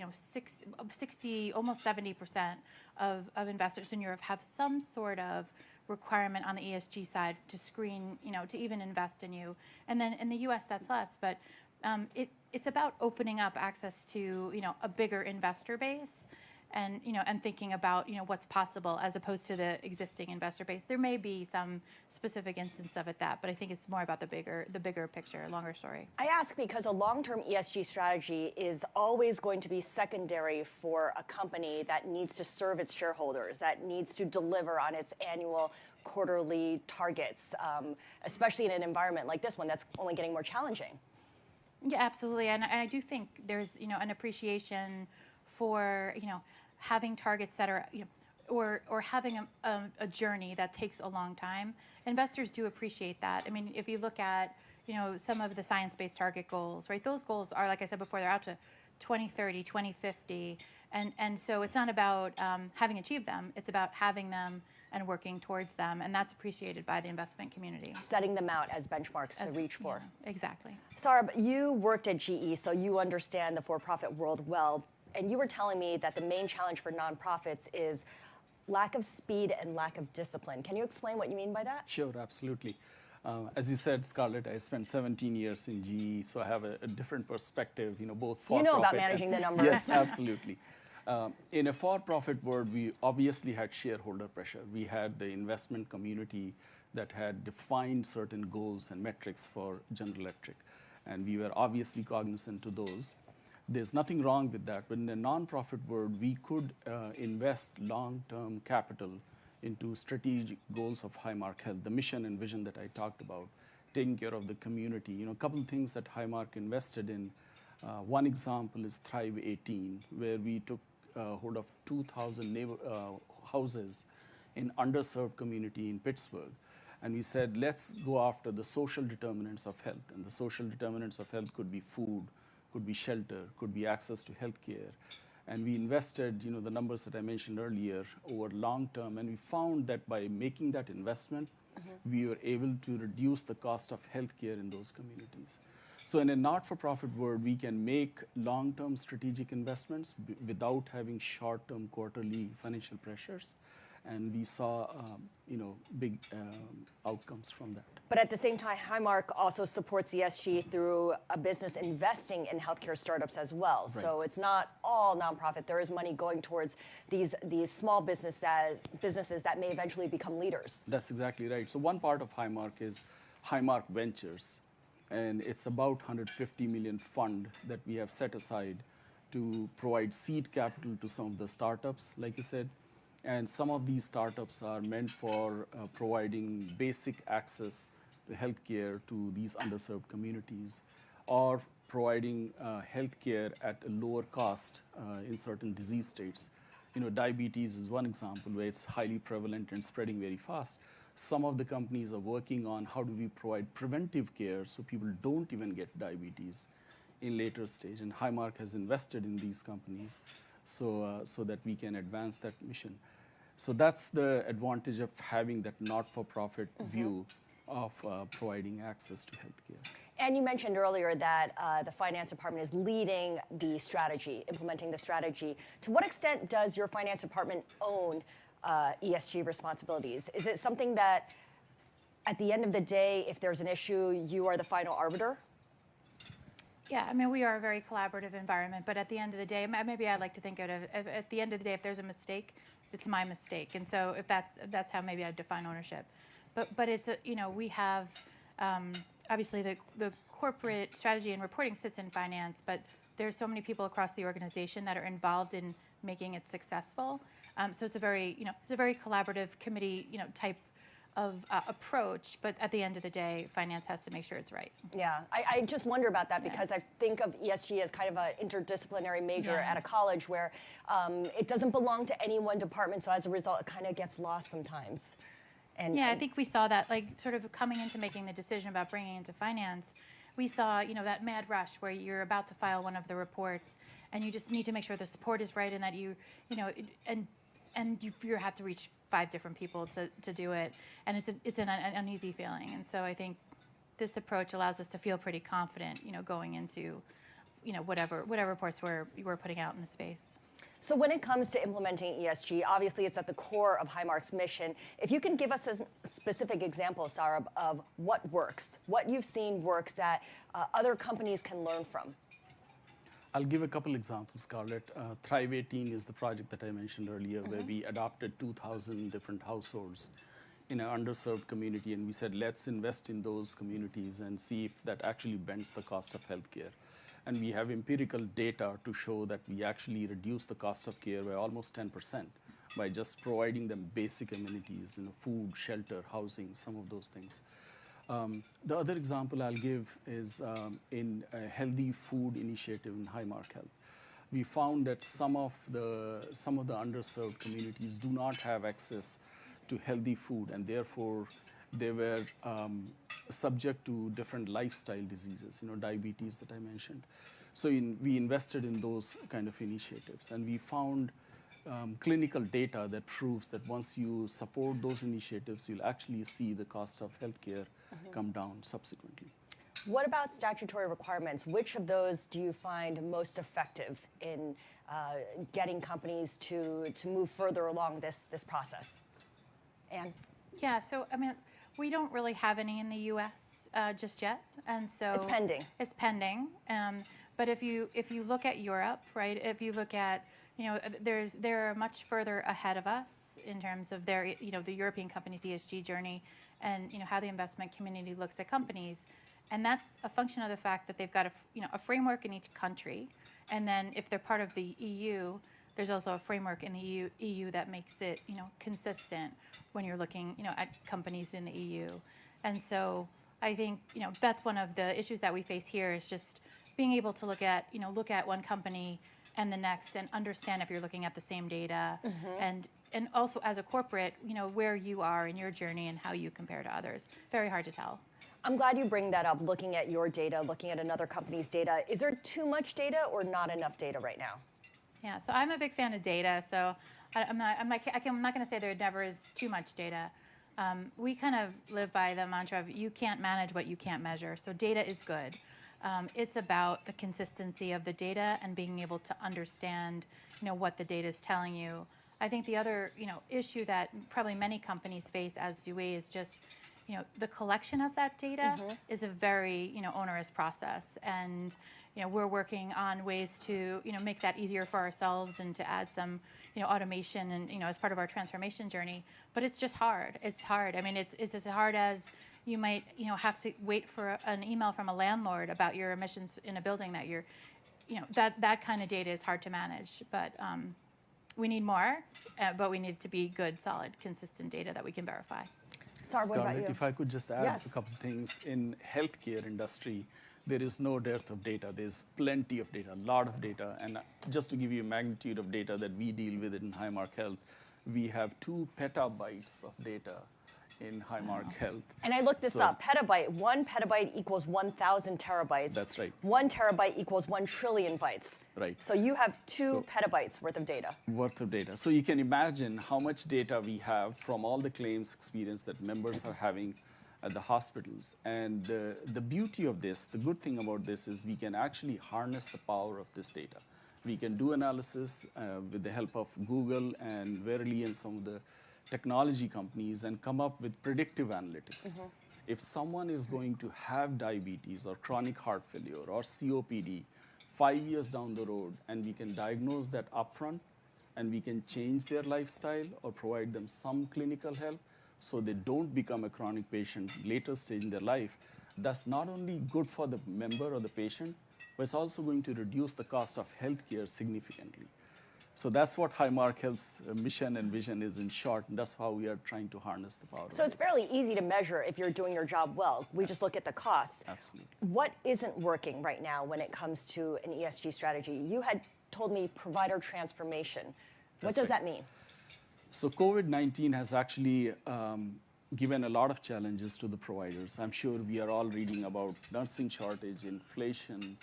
60, almost 70% of investors in Europe have some sort of requirement on the ESG side to screen, to even invest in you. And then in the U.S. that's less, but it's about opening up access to a bigger investor base. And thinking about what's possible as opposed to the existing investor base. There may be some specific instance of it but I think it's more about the bigger picture, longer story. I ask because a long-term ESG strategy is always going to be secondary for a company that needs to serve its shareholders, that needs to deliver on its annual, quarterly targets, especially in an environment like this one that's only getting more challenging. Yeah, absolutely, and I do think there's an appreciation for having targets that are or having a journey that takes a long time. Investors do appreciate that. I mean, if you look at some of the science-based target goals, right? Those goals are, like I said before, they're out to 2030, 2050, and so it's not about having achieved them. It's about having them and working towards them, and that's appreciated by the investment community. Setting them out as benchmarks to reach for. Yeah, exactly. Sarab, you worked at GE, so you understand the for-profit world well. And you were telling me that the main challenge for nonprofits is lack of speed and lack of discipline. Can you explain what you mean by that? Sure, absolutely. As you said, Scarlett, I spent 17 years in GE, so I have a different perspective, both for-profit. You know about managing the numbers. Yes, absolutely. In a for-profit world, we obviously had shareholder pressure. We had the investment community that had defined certain goals and metrics for General Electric, and we were obviously cognizant to those. There's nothing wrong with that, but in the nonprofit world, we could invest long-term capital into strategic goals of Highmark Health, the mission and vision that I talked about, taking care of the community. A couple of things that Highmark invested in. One example is Thrive 18, where we took hold of 2,000 houses in underserved community in Pittsburgh. And we said, let's go after the social determinants of health. And the social determinants of health could be food, could be shelter, could be access to health care. And we invested, the numbers that I mentioned earlier over long term, and we found that by making that investment, we were able to reduce the cost of healthcare in those communities. So in a not-for-profit world, we can make long-term strategic investments without having short-term quarterly financial pressures. And we saw, big outcomes from that. But at the same time, Highmark also supports ESG through a business investing in healthcare startups as well. Right. So it's not all nonprofit. There is money going towards these small businesses that may eventually become leaders. That's exactly right. So one part of Highmark is Highmark Ventures. And it's about $150 million fund that we have set aside to provide seed capital to some of the startups, like you said. And some of these startups are meant for providing basic access to healthcare to these underserved communities, or providing healthcare at a lower cost in certain disease states. Diabetes is one example where it's highly prevalent and spreading very fast. Some of the companies are working on how do we provide preventive care so people don't even get diabetes in later stage. And Highmark has invested in these companies so that we can advance that mission. So that's the advantage of having that not-for-profit view of providing access to healthcare. And you mentioned earlier that the finance department is leading the strategy, implementing the strategy. To what extent does your finance department own ESG responsibilities? Is it something that, at the end of the day, if there's an issue, you are the final arbiter? Yeah, we are a very collaborative environment, but at the end of the day, maybe I'd like to think of it at the end of the day, if there's a mistake, it's my mistake. And so if that's how maybe I define ownership. But it's, we have, obviously the corporate strategy and reporting sits in finance, but there's so many people across the organization that are involved in making it successful. So it's a very, it's a very collaborative committee, type of approach, but at the end of the day, finance has to make sure it's right. Yeah, I just wonder about that because I think of ESG as kind of an interdisciplinary major at a college where it doesn't belong to any one department, so as a result, it kind of gets lost sometimes. And I think we saw that, sort of coming into making the decision about bringing into finance, we saw, that mad rush where you're about to file one of the reports, and you just need to make sure the support is right, and that you have to reach 5 different people to do it, and it's an uneasy feeling. And so I think this approach allows us to feel pretty confident, going into, whatever reports we're putting out in the space. So when it comes to implementing ESG, obviously it's at the core of Highmark's mission. If you can give us a specific example, Saurabh, of what works, what you've seen works that other companies can learn from. I'll give a couple examples, Scarlett. Thrive 18 is the project that I mentioned earlier, where we adopted 2,000 different households in an underserved community, and we said, let's invest in those communities and see if that actually bends the cost of healthcare. And we have empirical data to show that we actually reduce the cost of care by almost 10% by just providing them basic amenities, food, shelter, housing, some of those things. The other example I'll give is in a healthy food initiative in Highmark Health. We found that some of the underserved communities do not have access to healthy food, and therefore they were subject to different lifestyle diseases, diabetes that I mentioned. So we invested in those kind of initiatives, and we found clinical data that proves that once you support those initiatives, you'll actually see the cost of healthcare come down subsequently. What about statutory requirements? Which of those do you find most effective in getting companies to move further along this process? Anne? Yeah, so we don't really have any in the U.S. Just yet, and so it's pending. It's pending, but if you look at Europe, right? If you look at they're much further ahead of us in terms of their, the European companies' ESG journey, and how the investment community looks at companies, and that's a function of the fact that they've got a framework in each country, and then if they're part of the EU, there's also a framework in the EU that makes it consistent when you're looking at companies in the EU, and so I think that's one of the issues that we face here is just being able to look at one company and the next, and understand if you're looking at the same data, and also as a corporate, where you are in your journey and how you compare to others. Very hard to tell. I'm glad you bring that up, looking at your data, looking at another company's data. Is there too much data or not enough data right now? Yeah, so I'm a big fan of data. So I'm not going to say there never is too much data. We kind of live by the mantra of you can't manage what you can't measure. So data is good. It's about the consistency of the data and being able to understand, what the data is telling you. I think the other, issue that probably many companies face, as do we, is just, the collection of that data is a very, onerous process. And, we're working on ways to, make that easier for ourselves and to add some, automation and, as part of our transformation journey. But it's just hard. It's hard. I mean, it's as hard as you might, have to wait for an email from a landlord about your emissions in a building that you're, that kind of data is hard to manage. But we need more, but we need it to be good, solid, consistent data that we can verify. Sar, what about you? If I could just add a couple of things. In healthcare industry, there is no dearth of data. There's plenty of data, a lot of data. And just to give you a magnitude of data that we deal with in Highmark Health, we have 2 petabytes of data in Highmark Health. And I looked this up. Petabyte, 1 petabyte equals 1,000 terabytes. That's right. 1 terabyte equals 1 trillion bytes. Right. So you have 2 petabytes worth of data. So you can imagine how much data we have from all the claims experience that members are having at the hospitals. And the beauty of this, the good thing about this is we can actually harness the power of this data. We can do analysis with the help of Google and Verily and some of the technology companies and come up with predictive analytics. If someone is going to have diabetes or chronic heart failure or COPD 5 years down the road, and we can diagnose that upfront, and we can change their lifestyle or provide them some clinical help so they don't become a chronic patient later stage in their life, that's not only good for the member or the patient, but it's also going to reduce the cost of healthcare significantly. So that's what Highmark Health's mission and vision is in short, and that's how we are trying to harness the power. So it's fairly easy to measure if you're doing your job well. We just look at the costs. Absolutely. What isn't working right now when it comes to an ESG strategy? You had told me provider transformation. What does that mean? So COVID-19 has actually given a lot of challenges to the providers. I'm sure we are all reading about nursing shortage, inflation,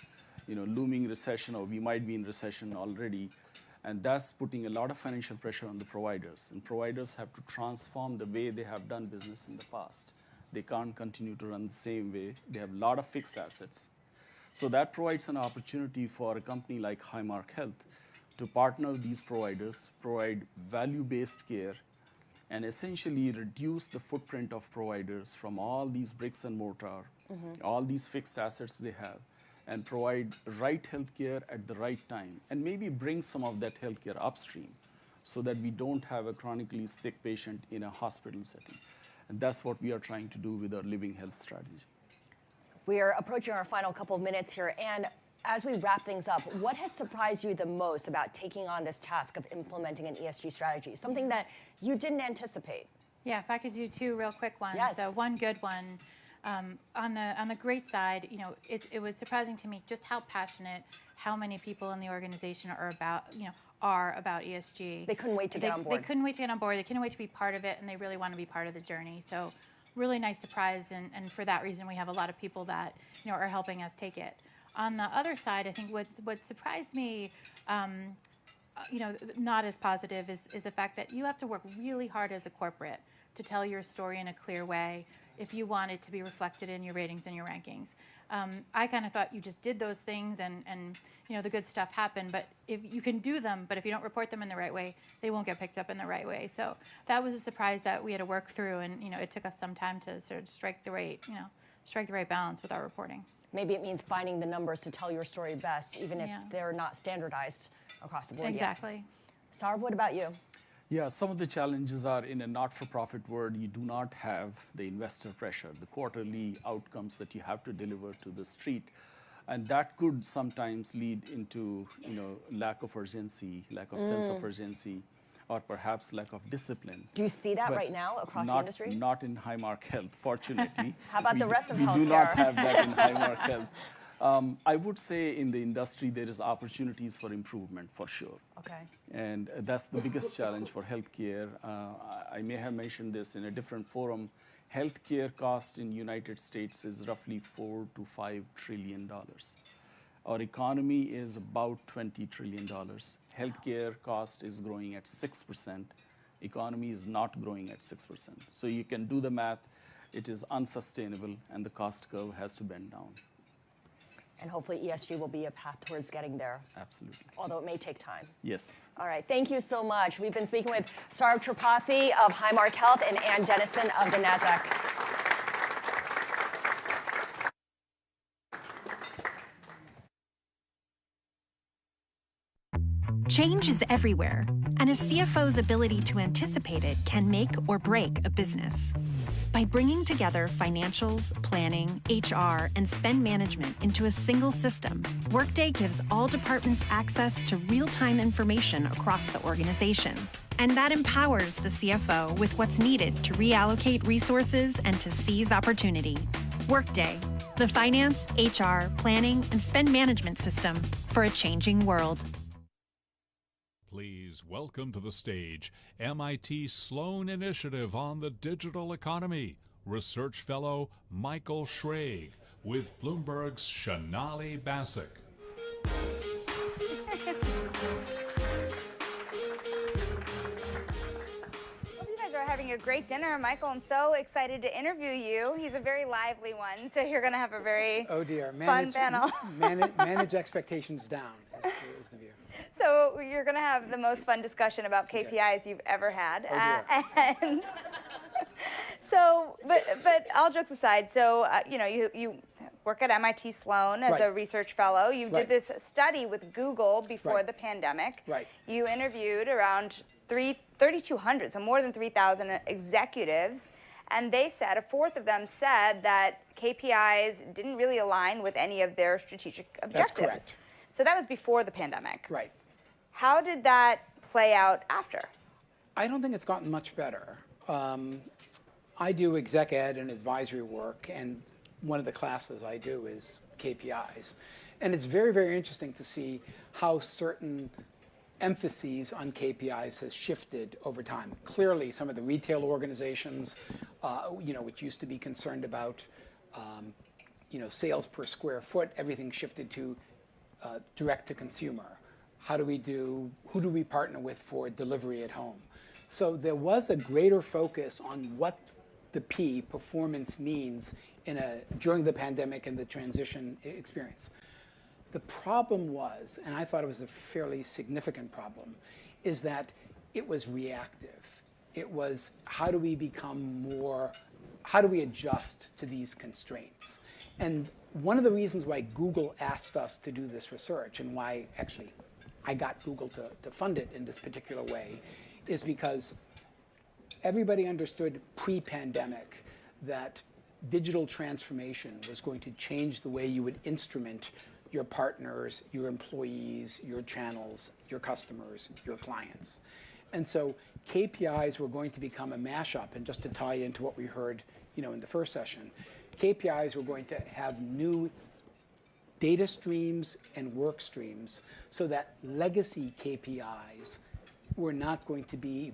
looming recession, or we might be in recession already. And that's putting a lot of financial pressure on the providers. And providers have to transform the way they have done business in the past. They can't continue to run the same way. They have a lot of fixed assets. So that provides an opportunity for a company like Highmark Health to partner with these providers, provide value-based care, and essentially reduce the footprint of providers from all these bricks and mortar, all these fixed assets they have, and provide right healthcare at the right time, and maybe bring some of that healthcare upstream so that we don't have a chronically sick patient in a hospital setting. And that's what we are trying to do with our living health strategy. We are approaching our final couple of minutes here, and as we wrap things up, what has surprised you the most about taking on this task of implementing an ESG strategy, something that you didn't anticipate? Yeah, if I could do 2 real quick ones. Yes. So one good one. On the great side, it was surprising to me just how passionate, how many people in the organization are about ESG. They couldn't wait to get on board. They couldn't wait to get on board. They couldn't wait to be part of it, and they really want to be part of the journey. So really nice surprise, and for that reason, we have a lot of people that are helping us take it. On the other side, I think what surprised me, not as positive, is the fact that you have to work really hard as a corporate to tell your story in a clear way if you want it to be reflected in your ratings and your rankings. I kind of thought you just did those things and the good stuff happened, but if you can do them, but if you don't report them in the right way, they won't get picked up in the right way. So that was a surprise that we had to work through, and it took us some time to sort of strike the right balance with our reporting. Maybe it means finding the numbers to tell your story best, even if they're not standardized across the board yet. Exactly. Sar, what about you? Yeah, some of the challenges are in a not-for-profit world, you do not have the investor pressure, the quarterly outcomes that you have to deliver to the street. And that could sometimes lead into lack of urgency, lack of sense of urgency, or perhaps lack of discipline. Do you see that right now across the industry? Not in Highmark Health, fortunately. How about the rest of healthcare? We do not have that in Highmark Health. I would say in the industry there is opportunities for improvement for sure. Okay. And that's the biggest challenge for healthcare. I may have mentioned this in a different forum. Healthcare cost in the United States is roughly $4 to $5 trillion. Our economy is about $20 trillion. healthcare cost is growing at 6%. Economy is not growing at 6%. So you can do the math. It is unsustainable, and the cost curve has to bend down. And hopefully ESG will be a path towards getting there. Absolutely. Although it may take time. Yes. All right, thank you so much. We've been speaking with Saurabh Tripathi of Highmark Health and Ann Dennison of the Nasdaq. Change is everywhere, and a CFO's ability to anticipate it can make or break a business. By bringing together financials, planning, HR, and spend management into a single system, Workday gives all departments access to real-time information across the organization. And that empowers the CFO with what's needed to reallocate resources and to seize opportunity. Workday, the finance, HR, planning, and spend management system for a changing world. Please welcome to the stage MIT Sloan Initiative on the Digital Economy, Research Fellow Michael Schrage with Bloomberg's Shonali Basak. Having a great dinner, Michael. I'm so excited to interview you. He's a very lively one, so you're going to have a very fun panel. Manage expectations down is the view. So you're going to have the most fun discussion about KPIs you've ever had. And so, but all jokes aside, so you work at MIT Sloan as a research fellow. You did this study with Google before the pandemic. Right. You interviewed around 3,200, so more than 3,000 executives, and they said, a fourth of them said that KPIs didn't really align with any of their strategic objectives. That's correct. So that was before the pandemic. Right. How did that play out after? I don't think it's gotten much better. I do exec ed and advisory work, and one of the classes I do is KPIs. And it's very, very interesting to see how certain emphases on KPIs has shifted over time. Clearly, some of the retail organizations, which used to be concerned about, sales per square foot, everything shifted to direct to consumer. Who do we partner with for delivery at home? So there was a greater focus on what the P, performance, means during the pandemic and the transition experience. The problem was, and I thought it was a fairly significant problem, is that it was reactive. It was, how do we adjust to these constraints? And one of the reasons why Google asked us to do this research, and why actually I got Google to fund it in this particular way, is because everybody understood pre-pandemic that digital transformation was going to change the way you would instrument your partners, your employees, your channels, your customers, your clients. And so KPIs were going to become a mashup. And just to tie into what we heard in the first session, KPIs were going to have new data streams and work streams so that legacy KPIs were not going to be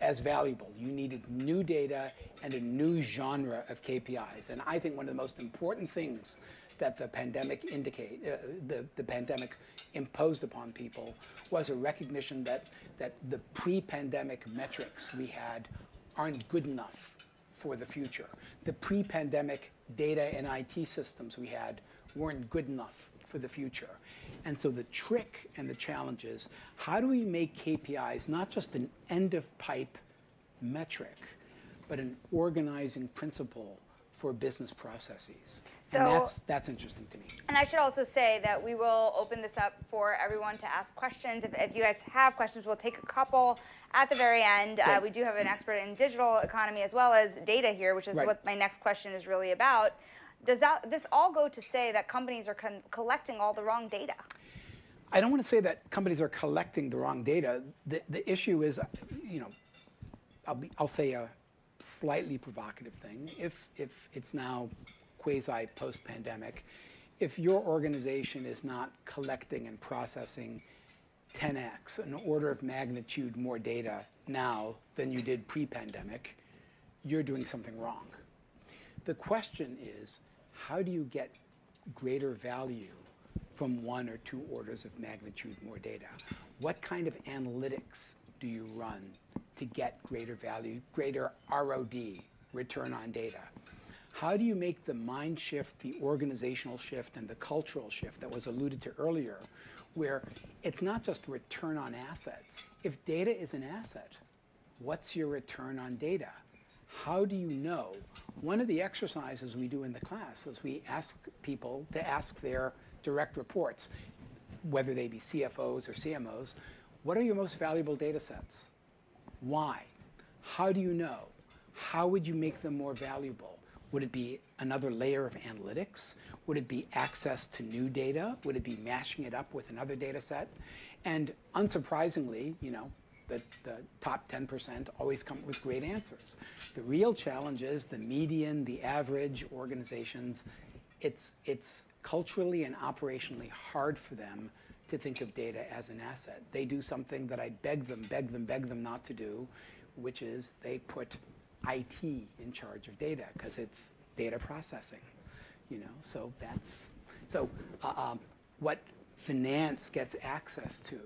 as valuable. You needed new data and a new genre of KPIs. And I think one of the most important things that the pandemic the pandemic imposed upon people was a recognition that the pre-pandemic metrics we had aren't good enough for the future. The pre-pandemic data and IT systems we had weren't good enough for the future. And so the trick and the challenge is, how do we make KPIs not just an end-of-pipe metric, but an organizing principle for business processes? So, and that's interesting to me. And I should also say that we will open this up for everyone to ask questions. If you guys have questions, we'll take a couple at the very end. We do have an expert in digital economy as well as data here, which is what my next question is really about. Does this all go to say that companies are collecting all the wrong data? I don't want to say that companies are collecting the wrong data. The issue is, I'll say a slightly provocative thing. If it's now quasi post-pandemic, if your organization is not collecting and processing 10x, an order of magnitude more data now than you did pre-pandemic, you're doing something wrong. The question is, how do you get greater value from 1 or 2 orders of magnitude more data? What kind of analytics do you run to get greater value, greater ROD, return on data? How do you make the mind shift, the organizational shift, and the cultural shift that was alluded to earlier, where it's not just return on assets. If data is an asset, what's your return on data? How do you know? One of the exercises we do in the class is we ask people to ask their direct reports, whether they be CFOs or CMOs, what are your most valuable data sets? Why? How do you know? How would you make them more valuable? Would it be another layer of analytics? Would it be access to new data? Would it be mashing it up with another data set? And unsurprisingly, you know, the top 10% always come with great answers. The real challenge is the median, the average organizations, it's culturally and operationally hard for them to think of data as an asset. They do something that I beg them not to do, which is they put IT in charge of data because it's data processing, you know. So what finance gets access to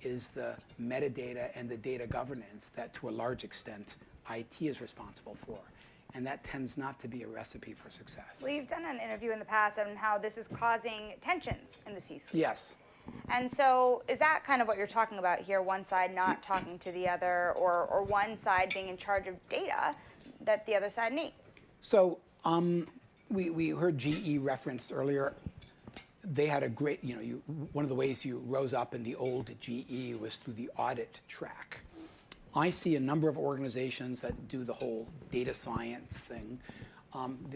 is the metadata and the data governance that, to a large extent, IT is responsible for. And that tends not to be a recipe for success. Well, you've done an interview in the past on how this is causing tensions in the C-suite. Yes. And so is that kind of what you're talking about here, one side not talking to the other, or one side being in charge of data that the other side needs? So we heard GE referenced earlier. They had a great, you know, one of the ways you rose up in the old GE was through the audit track. I see a number of organizations that do the whole data science thing.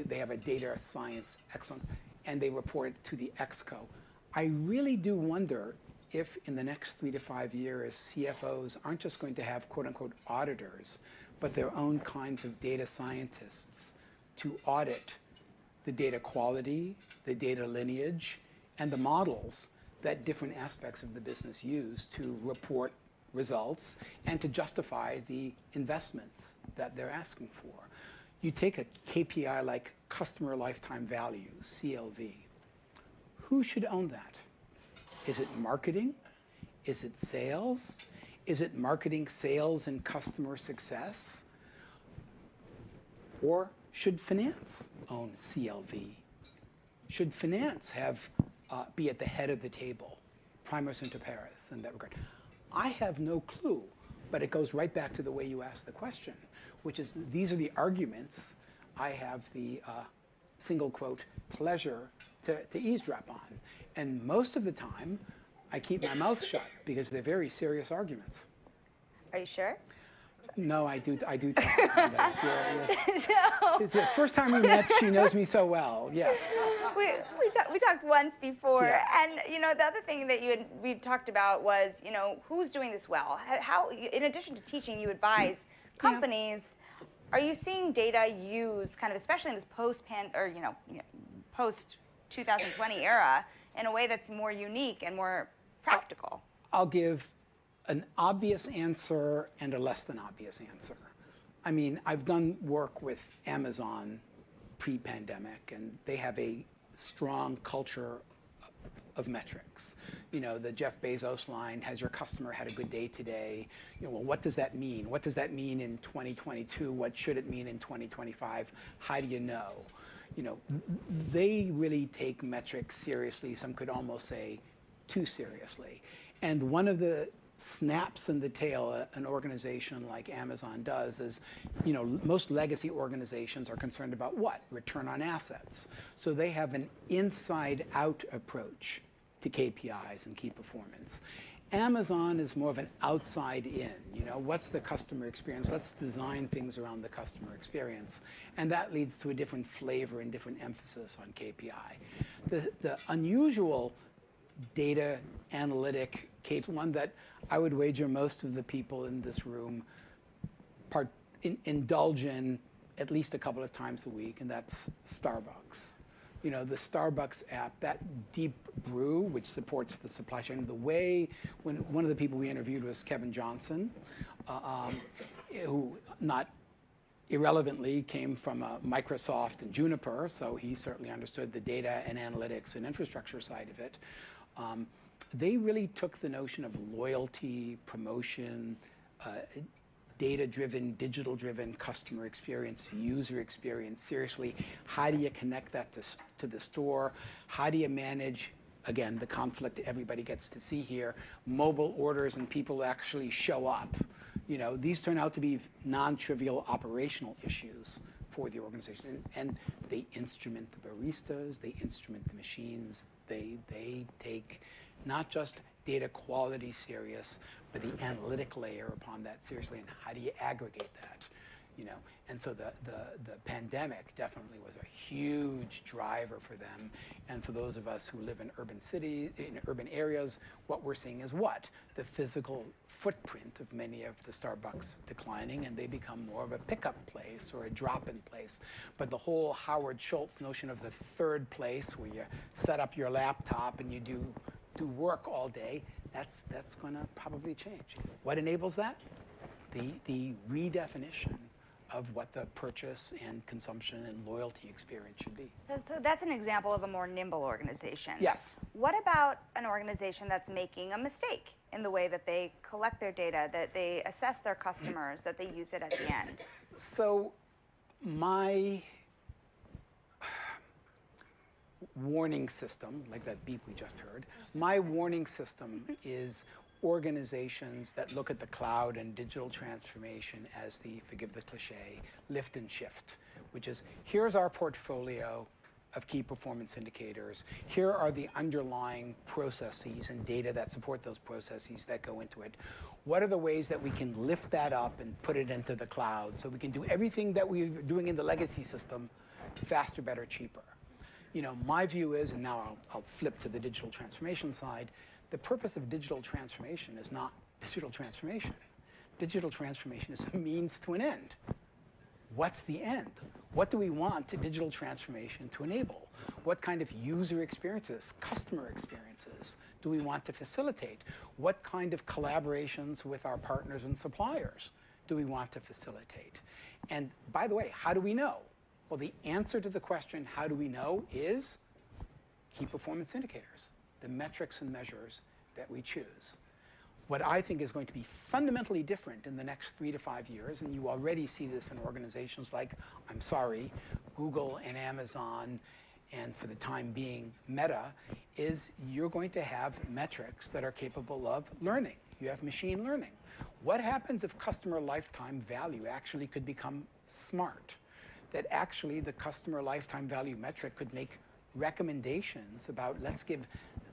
They have a data science excellence, and they report to the ExCo. I really do wonder if in the next 3 to 5 years, CFOs aren't just going to have quote unquote auditors, but their own kinds of data scientists to audit the data quality, the data lineage, and the models that different aspects of the business use to report results and to justify the investments that they're asking for. You take a KPI like customer lifetime value, CLV. Who should own that? Is it marketing? Is it sales? Is it marketing, sales, and customer success? Or should finance own CLV? Should finance be at the head of the table, primus inter pares in that regard? I have no clue, but it goes right back to the way you asked the question, which is these are the arguments I have the single quote pleasure to eavesdrop on. And most of the time, I keep my mouth shut because they're very serious arguments. Are you sure? No, I do talk. Yes. It's the first time we met, she knows me so well. Yes. We talked once before, Yeah. and you know the other thing that we talked about was, you know, who's doing this well? How, in addition to teaching, you advise companies. Are you seeing data used kind of, especially in this post 2020 era, in a way that's more unique and more practical? I'll give an obvious answer and a less than obvious answer. I mean, I've done work with Amazon pre-pandemic, and they have a strong culture of metrics. You know, the Jeff Bezos line, has your customer had a good day today? You know, well, what does that mean? What does that mean in 2022? What should it mean in 2025? How do you know? You know, they really take metrics seriously. Some could almost say too seriously. And one of the snaps in the tail an organization like Amazon does is, you know, most legacy organizations are concerned about what? Return on assets. So they have an inside-out approach to KPIs and key performance. Amazon is more of an outside-in, you know, what's the customer experience? Let's design things around the customer experience. And that leads to a different flavor and different emphasis on KPI. The unusual data analytic one that I would wager most of the people in this room indulge in at least a couple of times a week, and that's Starbucks. You know, the Starbucks app, that deep brew, which supports the supply chain, the way, when one of the people we interviewed was Kevin Johnson, who not irrelevantly came from Microsoft and Juniper, so he certainly understood the data and analytics and infrastructure side of it. They really took the notion of loyalty, promotion, data-driven, digital-driven customer experience, user experience seriously. How do you connect that to the store? How do you manage, again, the conflict everybody gets to see here, mobile orders and people actually show up? You know, these turn out to be non-trivial operational issues for the organization. And they instrument the baristas, they instrument the machines, they take not just data quality serious, but the analytic layer upon that seriously, and how do you aggregate that? You know, and so the pandemic definitely was a huge driver for them. And for those of us who live in urban cities, in urban areas, what we're seeing is what? The physical footprint of many of the Starbucks declining, and they become more of a pickup place or a drop-in place. But the whole Howard Schultz notion of the third place, where you set up your laptop and you do work all day, that's going to probably change. What enables that? The redefinition of what the purchase and consumption and loyalty experience should be. So that's an example of a more nimble organization. Yes. What about an organization that's making a mistake in the way that they collect their data, that they assess their customers, that they use it at the end? So my warning system, like that beep we just heard, my warning system is organizations that look at the cloud and digital transformation as the, forgive the cliche, lift and shift, which is, here's our portfolio of key performance indicators. Here are the underlying processes and data that support those processes that go into it. What are the ways that we can lift that up and put it into the cloud so we can do everything that we're doing in the legacy system faster, better, cheaper? You know, my view is, and now I'll flip to the digital transformation side, the purpose of digital transformation is not digital transformation. Digital transformation is a means to an end. What's the end? What do we want digital transformation to enable? What kind of user experiences, customer experiences do we want to facilitate? What kind of collaborations with our partners and suppliers do we want to facilitate? And by the way, how do we know? Well, the answer to the question, how do we know, is key performance indicators, the metrics and measures that we choose. What I think is going to be fundamentally different in the next 3 to 5 years, and you already see this in organizations like, I'm sorry, Google and Amazon, and for the time being, Meta, is you're going to have metrics that are capable of learning. You have machine learning. What happens if customer lifetime value actually could become smart? That actually the customer lifetime value metric could make recommendations about, let's give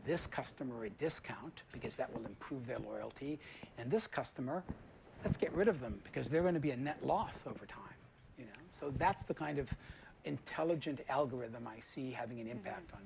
this customer a discount because that will improve their loyalty, and this customer, let's get rid of them because they're going to be a net loss over time. You know, so that's the kind of intelligent algorithm I see having an impact on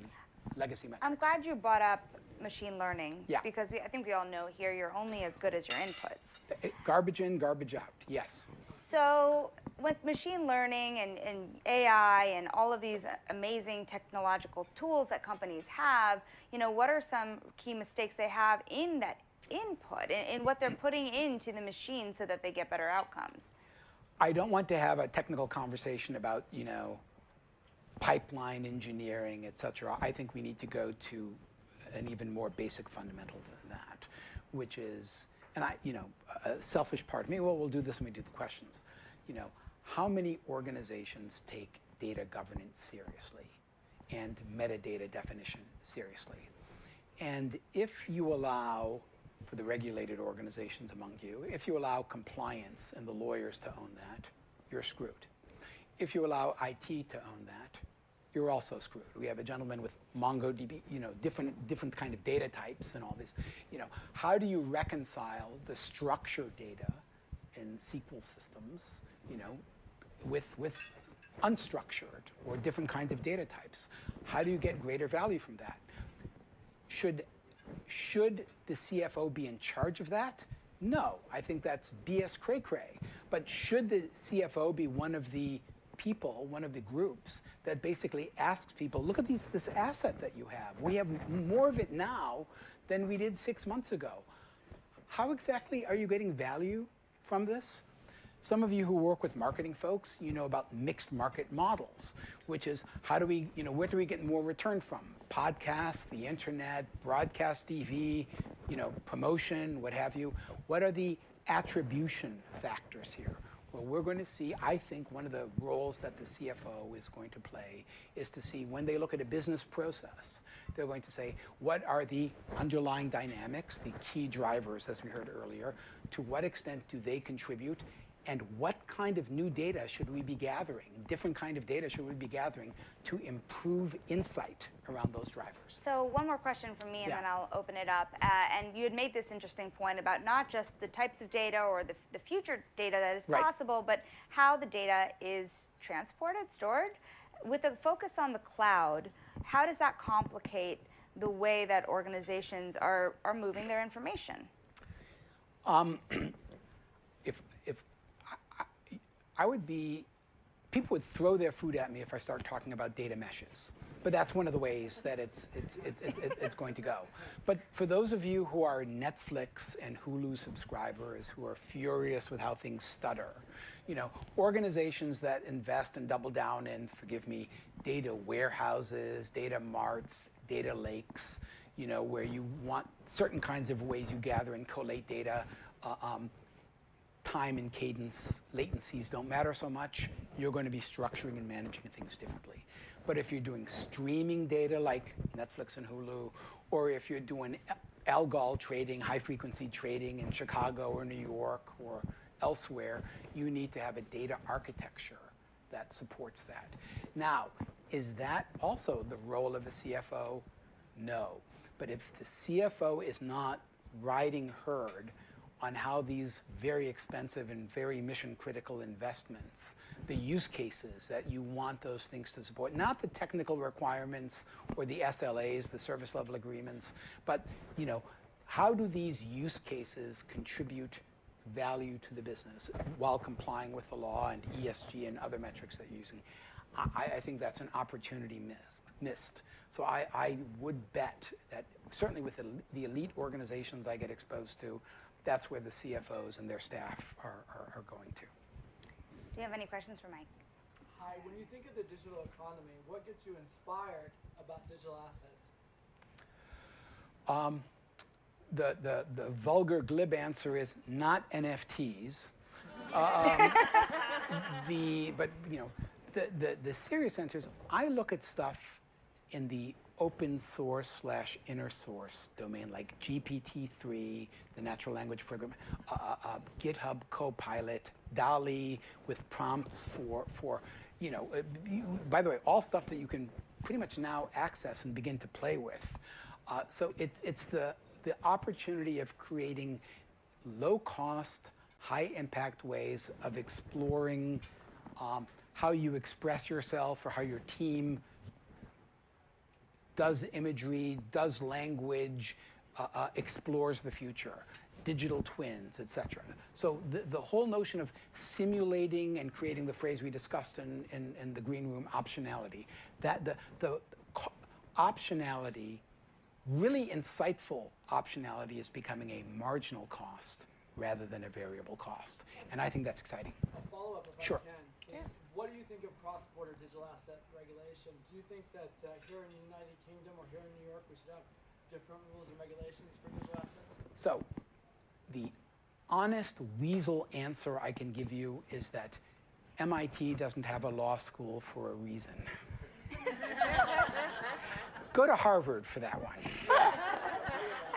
legacy metrics. I'm glad you brought up machine learning, Yeah. because I think we all know here you're only as good as your inputs. Garbage in, garbage out, yes. So with machine learning and AI and all of these amazing technological tools that companies have, you know, what are some key mistakes they have in that input, in what they're putting into the machine so that they get better outcomes? I don't want to have a technical conversation about, you know, pipeline engineering, et cetera. I think we need to go to an even more basic fundamental than that, which is, and I, you know, a selfish part of me, well, we'll do this when we do the questions. You know, how many organizations take data governance seriously and metadata definition seriously? And if you allow, for the regulated organizations among you, if you allow compliance and the lawyers to own that, you're screwed. If you allow IT to own that, you're also screwed. We have a gentleman with MongoDB, you know, different kind of data types and all this. You know, how do you reconcile the structured data in SQL systems, you know, with unstructured or different kinds of data types? How do you get greater value from that? Should the CFO be in charge of that? No, I think that's BS cray-cray. But should the CFO be one of the people, one of the groups that basically asks people, look at this asset that you have. We have more of it now than we did 6 months ago. How exactly are you getting value from this? Some of you who work with marketing folks, you know about mixed market models, which is how do we, where do we get more return from? Podcasts, the internet, broadcast TV, promotion, what have you. What are the attribution factors here? Well, we're going to see, I think one of the roles that the CFO is going to play is to see when they look at a business process, they're going to say, what are the underlying dynamics, the key drivers, as we heard earlier, to what extent do they contribute, and what kind of new data should we be gathering, different kind of data should we be gathering to improve insight around those drivers. So one more question from me, and then I'll open it up. And you had made this interesting point about not just the types of data or the future data that is possible, but how the data is transported, stored. With a focus on the cloud, how does that complicate the way that organizations are moving their information? People would throw their food at me if I start talking about data meshes. But that's one of the ways that it's going to go. But for those of you who are Netflix and Hulu subscribers who are furious with how things stutter, organizations that invest and double down in, forgive me, data warehouses, data marts, data lakes, where you want certain kinds of ways you gather and collate data, time and cadence, latencies don't matter so much. You're going to be structuring and managing things differently. But if you're doing streaming data like Netflix and Hulu, or if you're doing algol trading, high-frequency trading in Chicago or New York or elsewhere, you need to have a data architecture that supports that. Now, is that also the role of a CFO? No. But if the CFO is not riding herd on how these very expensive and very mission-critical investments, the use cases that you want those things to support, not the technical requirements or the SLAs, the service level agreements, but how do these use cases contribute value to the business while complying with the law and ESG and other metrics that you're using? I think that's an opportunity missed. So I would bet that certainly with the elite organizations I get exposed to, that's where the CFOs and their staff are going to. Do you have any questions for Mike? Hi, when you think of the digital economy, what gets you inspired about digital assets? The vulgar glib answer is not NFTs. The serious answer is I look at stuff in the open source / inner source domain like GPT-3, the natural language program, GitHub Copilot, DALL-E with prompts for by the way, all stuff that you can pretty much now access and begin to play with. So it's the opportunity of creating low-cost, high-impact ways of exploring how you express yourself or how your team does imagery, does language, explores the future, digital twins, etc. So the whole notion of simulating and creating the phrase we discussed in the green room, optionality, that the optionality, really insightful optionality is becoming a marginal cost rather than a variable cost. And I think that's exciting. A follow-up if I can. What do you think of cross-border digital asset regulation? Do you think that here in the United Kingdom or here in New York we should have different rules and regulations for digital assets? So the honest weasel answer I can give you is that MIT doesn't have a law school for a reason. Go to Harvard for that one.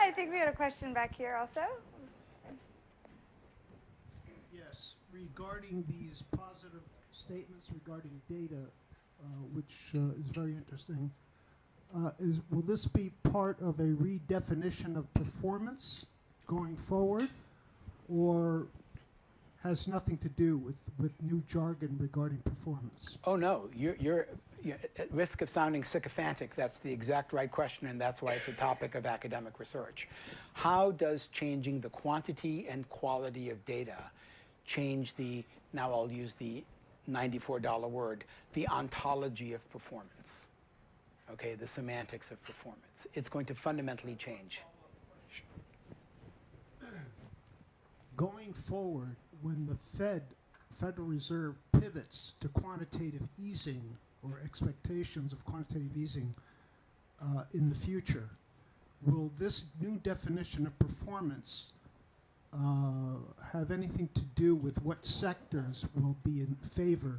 I think we had a question back here also. Yes, regarding these positive statements regarding data, which is very interesting, will this be part of a redefinition of performance going forward, or has nothing to do with new jargon regarding performance? Oh no, you're at risk of sounding sycophantic. That's the exact right question, and that's why it's a topic of academic research. How does changing the quantity and quality of data change the, now I'll use the $94 word, the ontology of performance, okay, the semantics of performance? It's going to fundamentally change. Going forward, when the Fed Federal Reserve pivots to quantitative easing or expectations of quantitative easing in the future, will this new definition of performance have anything to do with what sectors will be in favor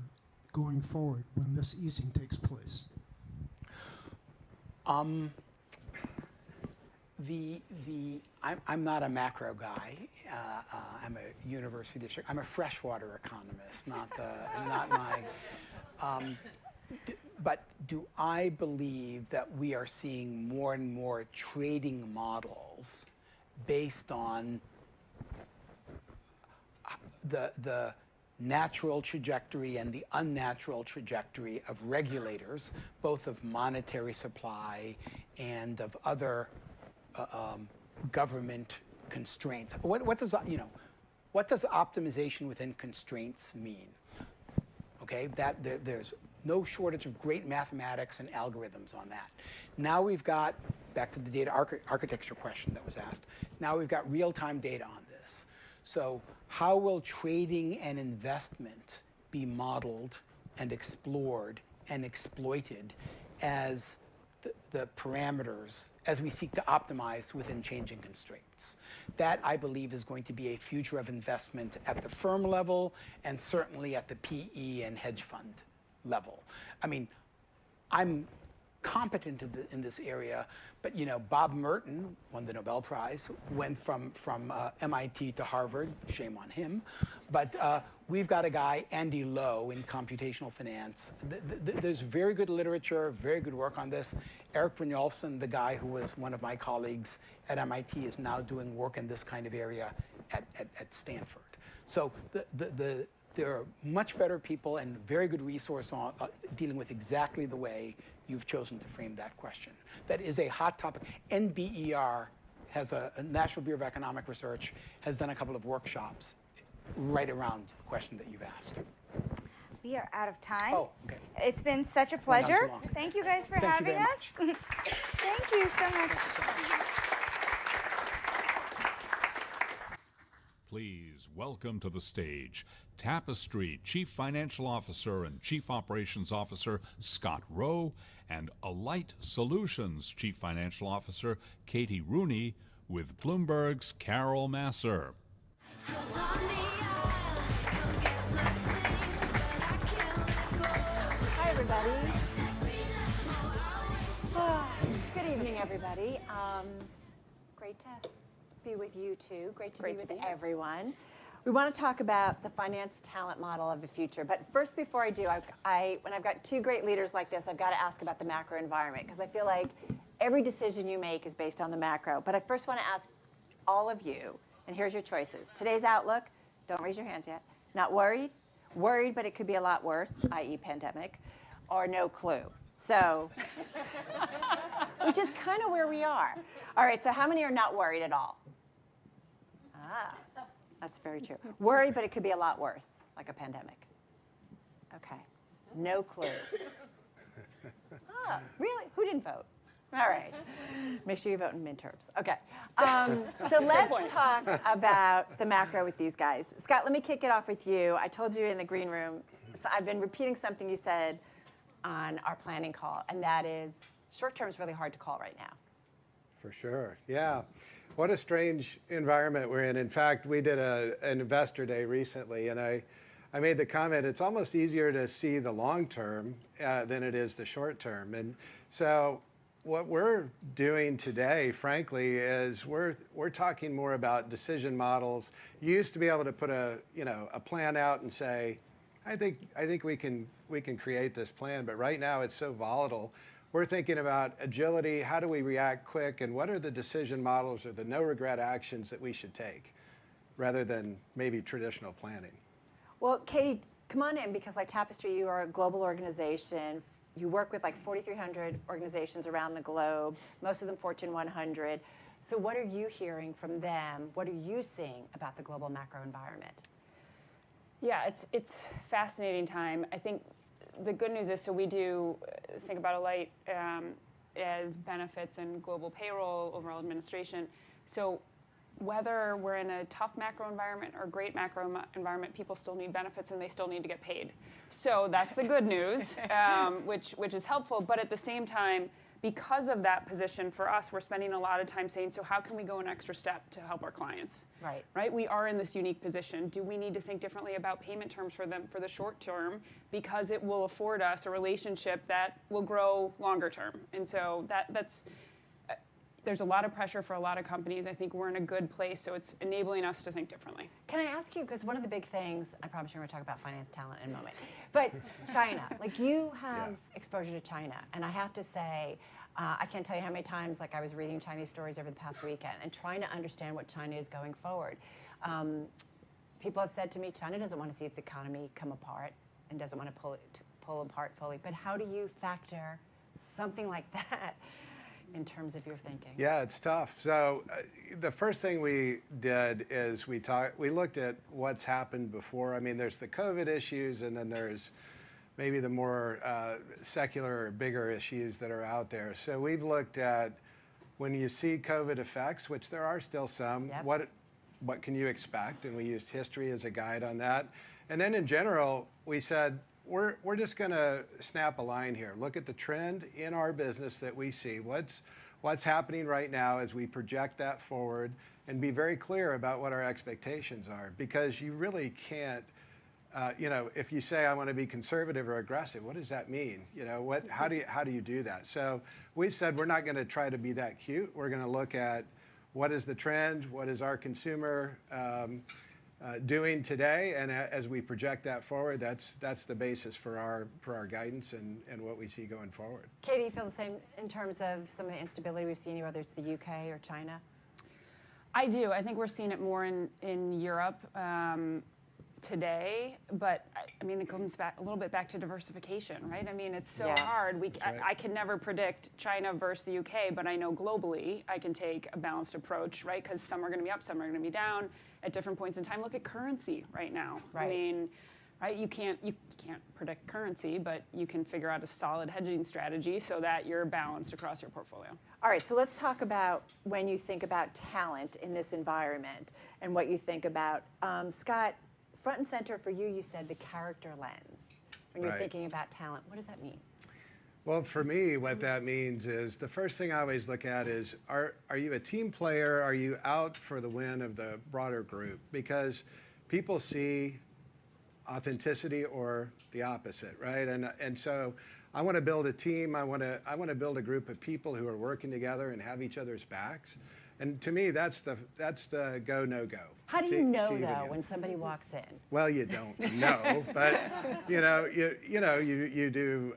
going forward when this easing takes place? I'm not a macro guy. I'm a university district. I'm a freshwater economist, not my. But do I believe that we are seeing more and more trading models based on the natural trajectory and the unnatural trajectory of regulators, both of monetary supply and of other government constraints? What does optimization within constraints mean? Okay, there's no shortage of great mathematics and algorithms on that. Now we've got, back to the data architecture question that was asked, now we've got real-time data on this. So how will trading and investment be modeled and explored and exploited as the parameters, as we seek to optimize within changing constraints? That, I believe, is going to be a future of investment at the firm level and certainly at the PE and hedge fund level. I mean, I'm competent in this area, but Bob Merton won the Nobel Prize, went from MIT to Harvard, shame on him. But we've got a guy, Andy Lowe, in computational finance. There's very good literature, very good work on this. Eric Brynjolfsson, the guy who was one of my colleagues at MIT, is now doing work in this kind of area at Stanford. So there are much better people and very good resource on dealing with exactly the way you've chosen to frame that question. That is a hot topic. NBER has a National Bureau of Economic Research, has done a couple of workshops right around the question that you've asked. We are out of time. Oh, okay. It's been such a pleasure. Thank you guys for having us. Thank you so much. Please welcome to the stage Tapestry Chief Financial Officer and Chief Operations Officer Scott Rowe and Alight Solutions Chief Financial Officer Katie Rooney with Bloomberg's Carol Masser. Hi, everybody. Good evening, everybody. Great to be with you too. Great to be with everyone. We want to talk about the finance talent model of the future. But first, before I do, when I've got two great leaders like this, I've got to ask about the macro environment, because I feel like every decision you make is based on the macro. But I first want to ask all of you, and here's your choices. Today's outlook, don't raise your hands yet. Not worried? Worried, but it could be a lot worse, i.e. pandemic, or no clue. So, which is kind of where we are. All right, so how many are not worried at all? Ah, that's very true. Worried, but it could be a lot worse, like a pandemic. Okay, no clue. Ah, really? Who didn't vote? All right, make sure you vote in midterms. Okay, so let's talk about the macro with these guys. Scott, let me kick it off with you. I told you in the green room, so I've been repeating something you said on our planning call, and that is short term is really hard to call right now. For sure, yeah. What a strange environment we're in. In fact, we did an investor day recently, and I made the comment, it's almost easier to see the long term than it is the short term. And so what we're doing today, frankly, is we're talking more about decision models. You used to be able to put a plan out and say, I think we can create this plan, but right now it's so volatile. We're thinking about agility, how do we react quick, and what are the decision models or the no-regret actions that we should take, rather than maybe traditional planning. Well, Katie, come on in, because like Tapestry, you are a global organization. You work with like 4,300 organizations around the globe, most of them Fortune 100. So what are you hearing from them? What are you seeing about the global macro environment? Yeah, it's fascinating time. I think the good news is, so we do think about Alight as benefits and global payroll, overall administration. So whether we're in a tough macro environment or great macro environment, people still need benefits and they still need to get paid. So that's the good news, which is helpful. But at the same time, because of that position for us, we're spending a lot of time saying, so how can we go an extra step to help our clients? Right. Right? We are in this unique position. Do we need to think differently about payment terms for them for the short term? Because it will afford us a relationship that will grow longer term. And so that's there's a lot of pressure for a lot of companies. I think we're in a good place, so it's enabling us to think differently. Can I ask you, because one of the big things, I promise you're going to talk about finance talent in a moment, but China, like you have exposure to China, and I have to say, I can't tell you how many times like I was reading Chinese stories over the past weekend and trying to understand what China is going forward. People have said to me, China doesn't want to see its economy come apart and doesn't want to pull apart fully, but how do you factor something like that in terms of your thinking? Yeah, it's tough. So the first thing we did is we looked at what's happened before. I mean, there's the COVID issues, and then there's maybe the more secular or bigger issues that are out there. So we've looked at when you see COVID effects, which there are still some, what can you expect? And we used history as a guide on that. And then in general, we said, we're just going to snap a line here. Look at the trend in our business that we see. What's happening right now as we project that forward, and be very clear about what our expectations are. Because you really can't, if you say I want to be conservative or aggressive, what does that mean? How do you do that? So we said we're not going to try to be that cute. We're going to look at what is the trend, what is our consumer doing today, and as we project that forward, that's the basis for our guidance and what we see going forward. Katie, you feel the same in terms of some of the instability we've seen, whether it's the UK or China? I do. I think we're seeing it more in Europe today, but I mean, it comes back a little bit back to diversification, right? I mean, it's so hard. I can never predict China versus the UK, but I know globally I can take a balanced approach, right? Because some are going to be up, some are going to be down at different points in time. Look at currency right now. Right. I mean, right? You can't predict currency, but you can figure out a solid hedging strategy so that you're balanced across your portfolio. All right, so let's talk about when you think about talent in this environment and what you think about. Scott, front and center for you, you said the character lens. When you're thinking about talent, what does that mean? Well, for me, what that means is the first thing I always look at is, are you a team player? Are you out for the win of the broader group? Because people see authenticity or the opposite, right? And so I want to build a team. I want to build a group of people who are working together and have each other's backs. And to me, that's the go, no go. How do you know, though, when somebody walks in? Well, you don't know, but you do.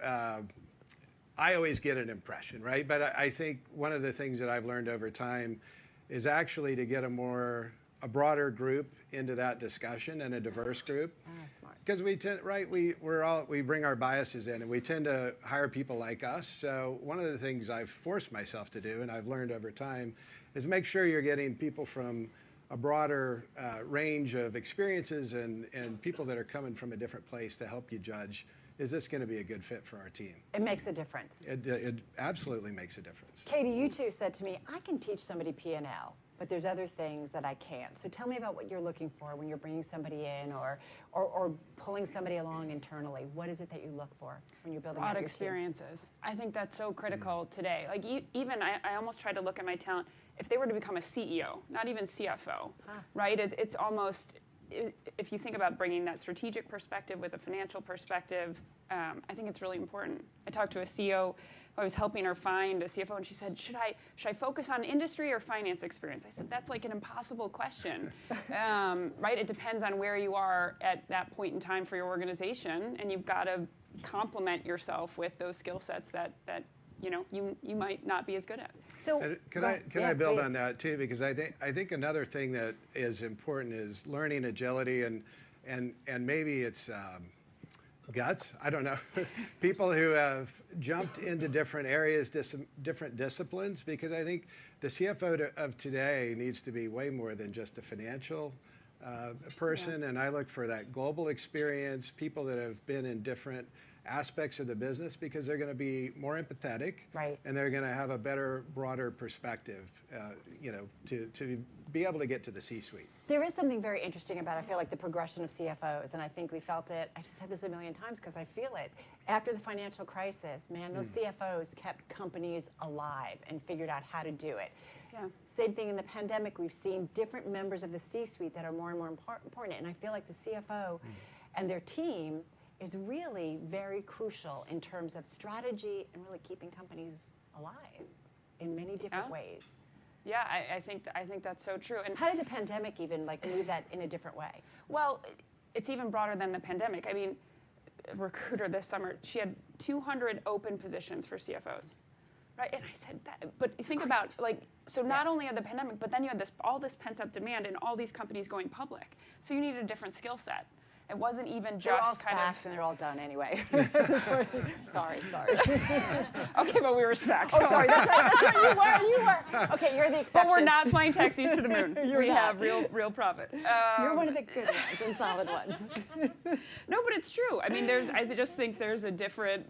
I always get an impression, right? But I think one of the things that I've learned over time is actually to get a broader group into that discussion, and a diverse group. Smart. Because we tend, right? We bring our biases in, and we tend to hire people like us. So one of the things I've forced myself to do, and I've learned over time, is make sure you're getting people from a broader range of experiences and people that are coming from a different place to help you judge, is this going to be a good fit for our team? It makes a difference. It absolutely makes a difference. Katie, you too said to me, I can teach somebody P&L, but there's other things that I can't. So tell me about what you're looking for when you're bringing somebody in or pulling somebody along internally. What is it that you look for when you're building out your experiences. Team? I think that's so critical today. Like even I almost try to look at my talent. If they were to become a CEO, not even CFO, right? It's almost, if you think about bringing that strategic perspective with a financial perspective, I think it's really important. I talked to a CEO. I was helping her find a CFO, and she said, should I focus on industry or finance experience? I said, that's like an impossible question, right? It depends on where you are at that point in time for your organization, and you've got to complement yourself with those skill sets that you might not be as good at. So can I build on that too? Because I think another thing that is important is learning agility, and maybe it's guts. I don't know. People who have jumped into different areas, different disciplines, because I think the CFO of today needs to be way more than just a financial person. And I look for that global experience, people that have been in different aspects of the business because they're going to be more empathetic, right, and they're going to have a better, broader perspective, to be able to get to the C-suite. There is something very interesting about, I feel like, the progression of CFOs, and I think we felt it. I've said this a million times because I feel it. After the financial crisis, man, those CFOs kept companies alive and figured out how to do it. Yeah. Same thing in the pandemic. We've seen different members of the C-suite that are more and more important, and I feel like the CFO and their team is really very crucial in terms of strategy and really keeping companies alive in many different ways. Yeah, I think that's so true. And how did the pandemic even move that in a different way? Well, it's even broader than the pandemic. I mean, a recruiter this summer, she had 200 open positions for CFOs, right? And I said that, but think about so not only had the pandemic, but then you had all this pent up demand and all these companies going public. So you needed a different skill set. It wasn't even just they're all kind SPACs of. And they're all done anyway. sorry. Okay, but we were SPACs. Oh, sorry. That's right. You were. Okay, you're the exception. But we're not flying taxis to the moon. We not. have real profit. You're one of the good ones and solid ones. No, but it's true. I mean, I just think there's a different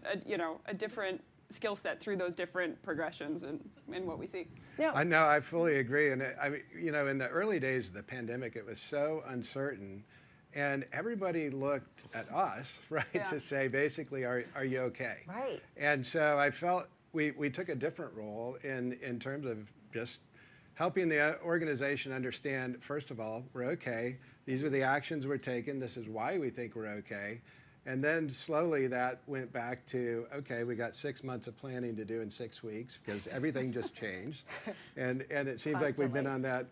skill set through those different progressions in what we see. Yeah. I know. I fully agree. And I mean, in the early days of the pandemic, it was so uncertain. And everybody looked at us, right, to say, basically, are you okay? Right. And so I felt we took a different role in terms of just helping the organization understand, first of all, we're okay. These are the actions we're taking. This is why we think we're okay. And then slowly that went back to, okay, we got 6 months of planning to do in 6 weeks because everything just changed. And it seems like we've been on that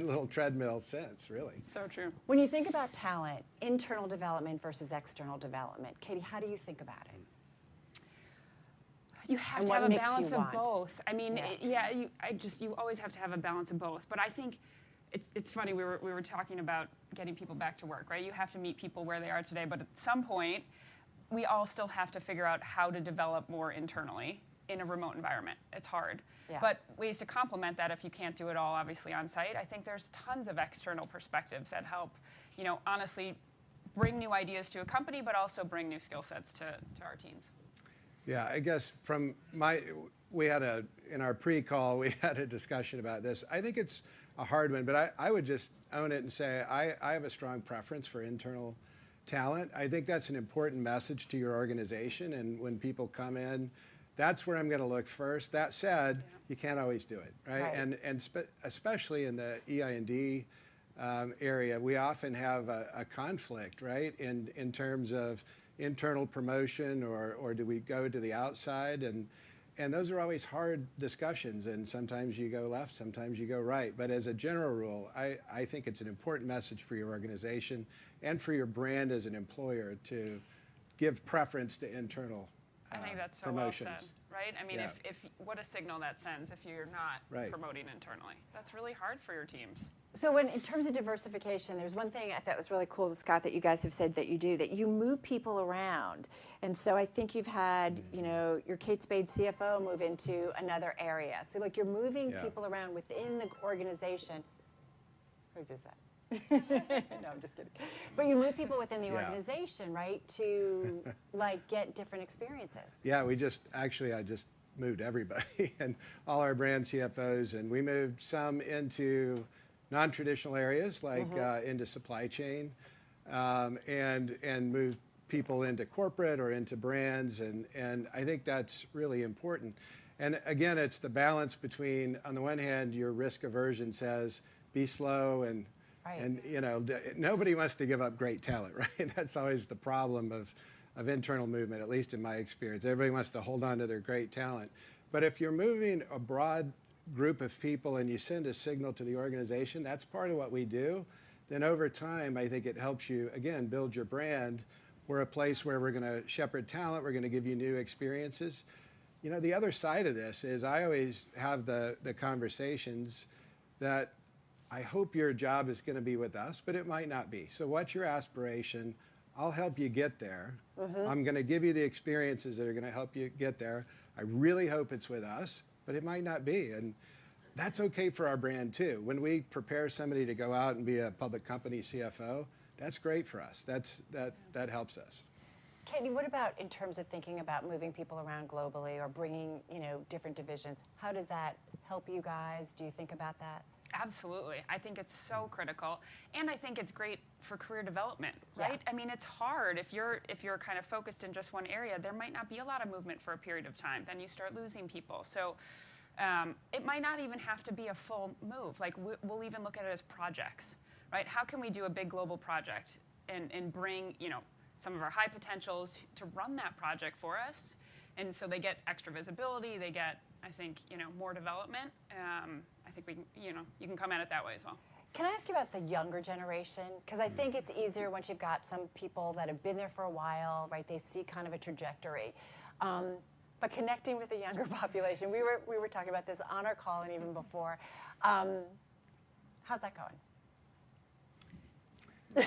little treadmill since, really. So true. When you think about talent, internal development versus external development, Katie, how do you think about it? You have to have a balance of both. I mean, you always have to have a balance of both. But I think it's funny, we were talking about getting people back to work, right? You have to meet people where they are today, but at some point, we all still have to figure out how to develop more internally in a remote environment. It's hard. Yeah. But ways to complement that if you can't do it all, obviously, on site. I think there's tons of external perspectives that help, honestly, bring new ideas to a company, but also bring new skill sets to our teams. Yeah, I guess in our pre-call, we had a discussion about this. I think it's a hard one, but I would just own it and say I have a strong preference for internal talent. I think that's an important message to your organization, and when people come in, that's where I'm going to look first. That said, you can't always do it, right? And especially in the EI&D area, we often have a conflict, right, in terms of internal promotion or do we go to the outside, and those are always hard discussions, and sometimes you go left, sometimes you go right. But as a general rule, I think it's an important message for your organization and for your brand as an employer to give preference to internal I think that's so promotions. well said, right? I mean, if what a signal that sends if you're not promoting internally. That's really hard for your teams. So in terms of diversification, there's one thing I thought was really cool, Scott, that you guys have said that you do, that you move people around. And so I think you've had, your Kate Spade CFO move into another area. So you're moving people around within the organization. Whose is that? No, I'm just kidding. But you move people within the organization, right, to get different experiences. Yeah, I just moved everybody and all our brand CFOs, and we moved some into non-traditional areas into supply chain, and moved people into corporate or into brands, and I think that's really important. And again, it's the balance between, on the one hand, your risk aversion says be slow and nobody wants to give up great talent, right? That's always the problem of internal movement, at least in my experience. Everybody wants to hold on to their great talent. But if you're moving a broad group of people and you send a signal to the organization, that's part of what we do, then over time, I think it helps you, again, build your brand. We're a place where we're going to shepherd talent. We're going to give you new experiences. The other side of this is I always have the conversations that I hope your job is going to be with us, but it might not be. So what's your aspiration? I'll help you get there. I'm going to give you the experiences that are going to help you get there. I really hope it's with us, but it might not be. And that's okay for our brand too. When we prepare somebody to go out and be a public company CFO, that's great for us. That helps us. Katie, what about in terms of thinking about moving people around globally or bringing, different divisions? How does that help you guys? Do you think about that? Absolutely. I think it's so critical. And I think it's great for career development, right? I mean, it's hard if you're kind of focused in just one area, there might not be a lot of movement for a period of time. Then you start losing people. So it might not even have to be a full move. Like we'll even look at it as projects, right? How can we do a big global project and bring, some of our high potentials to run that project for us? And so they get extra visibility, they get, I think, more development. I think we can, you can come at it that way as well. Can I ask you about the younger generation? Because I think it's easier once you've got some people that have been there for a while, right? They see kind of a trajectory. But connecting with the younger population, we were talking about this on our call and even before. How's that going?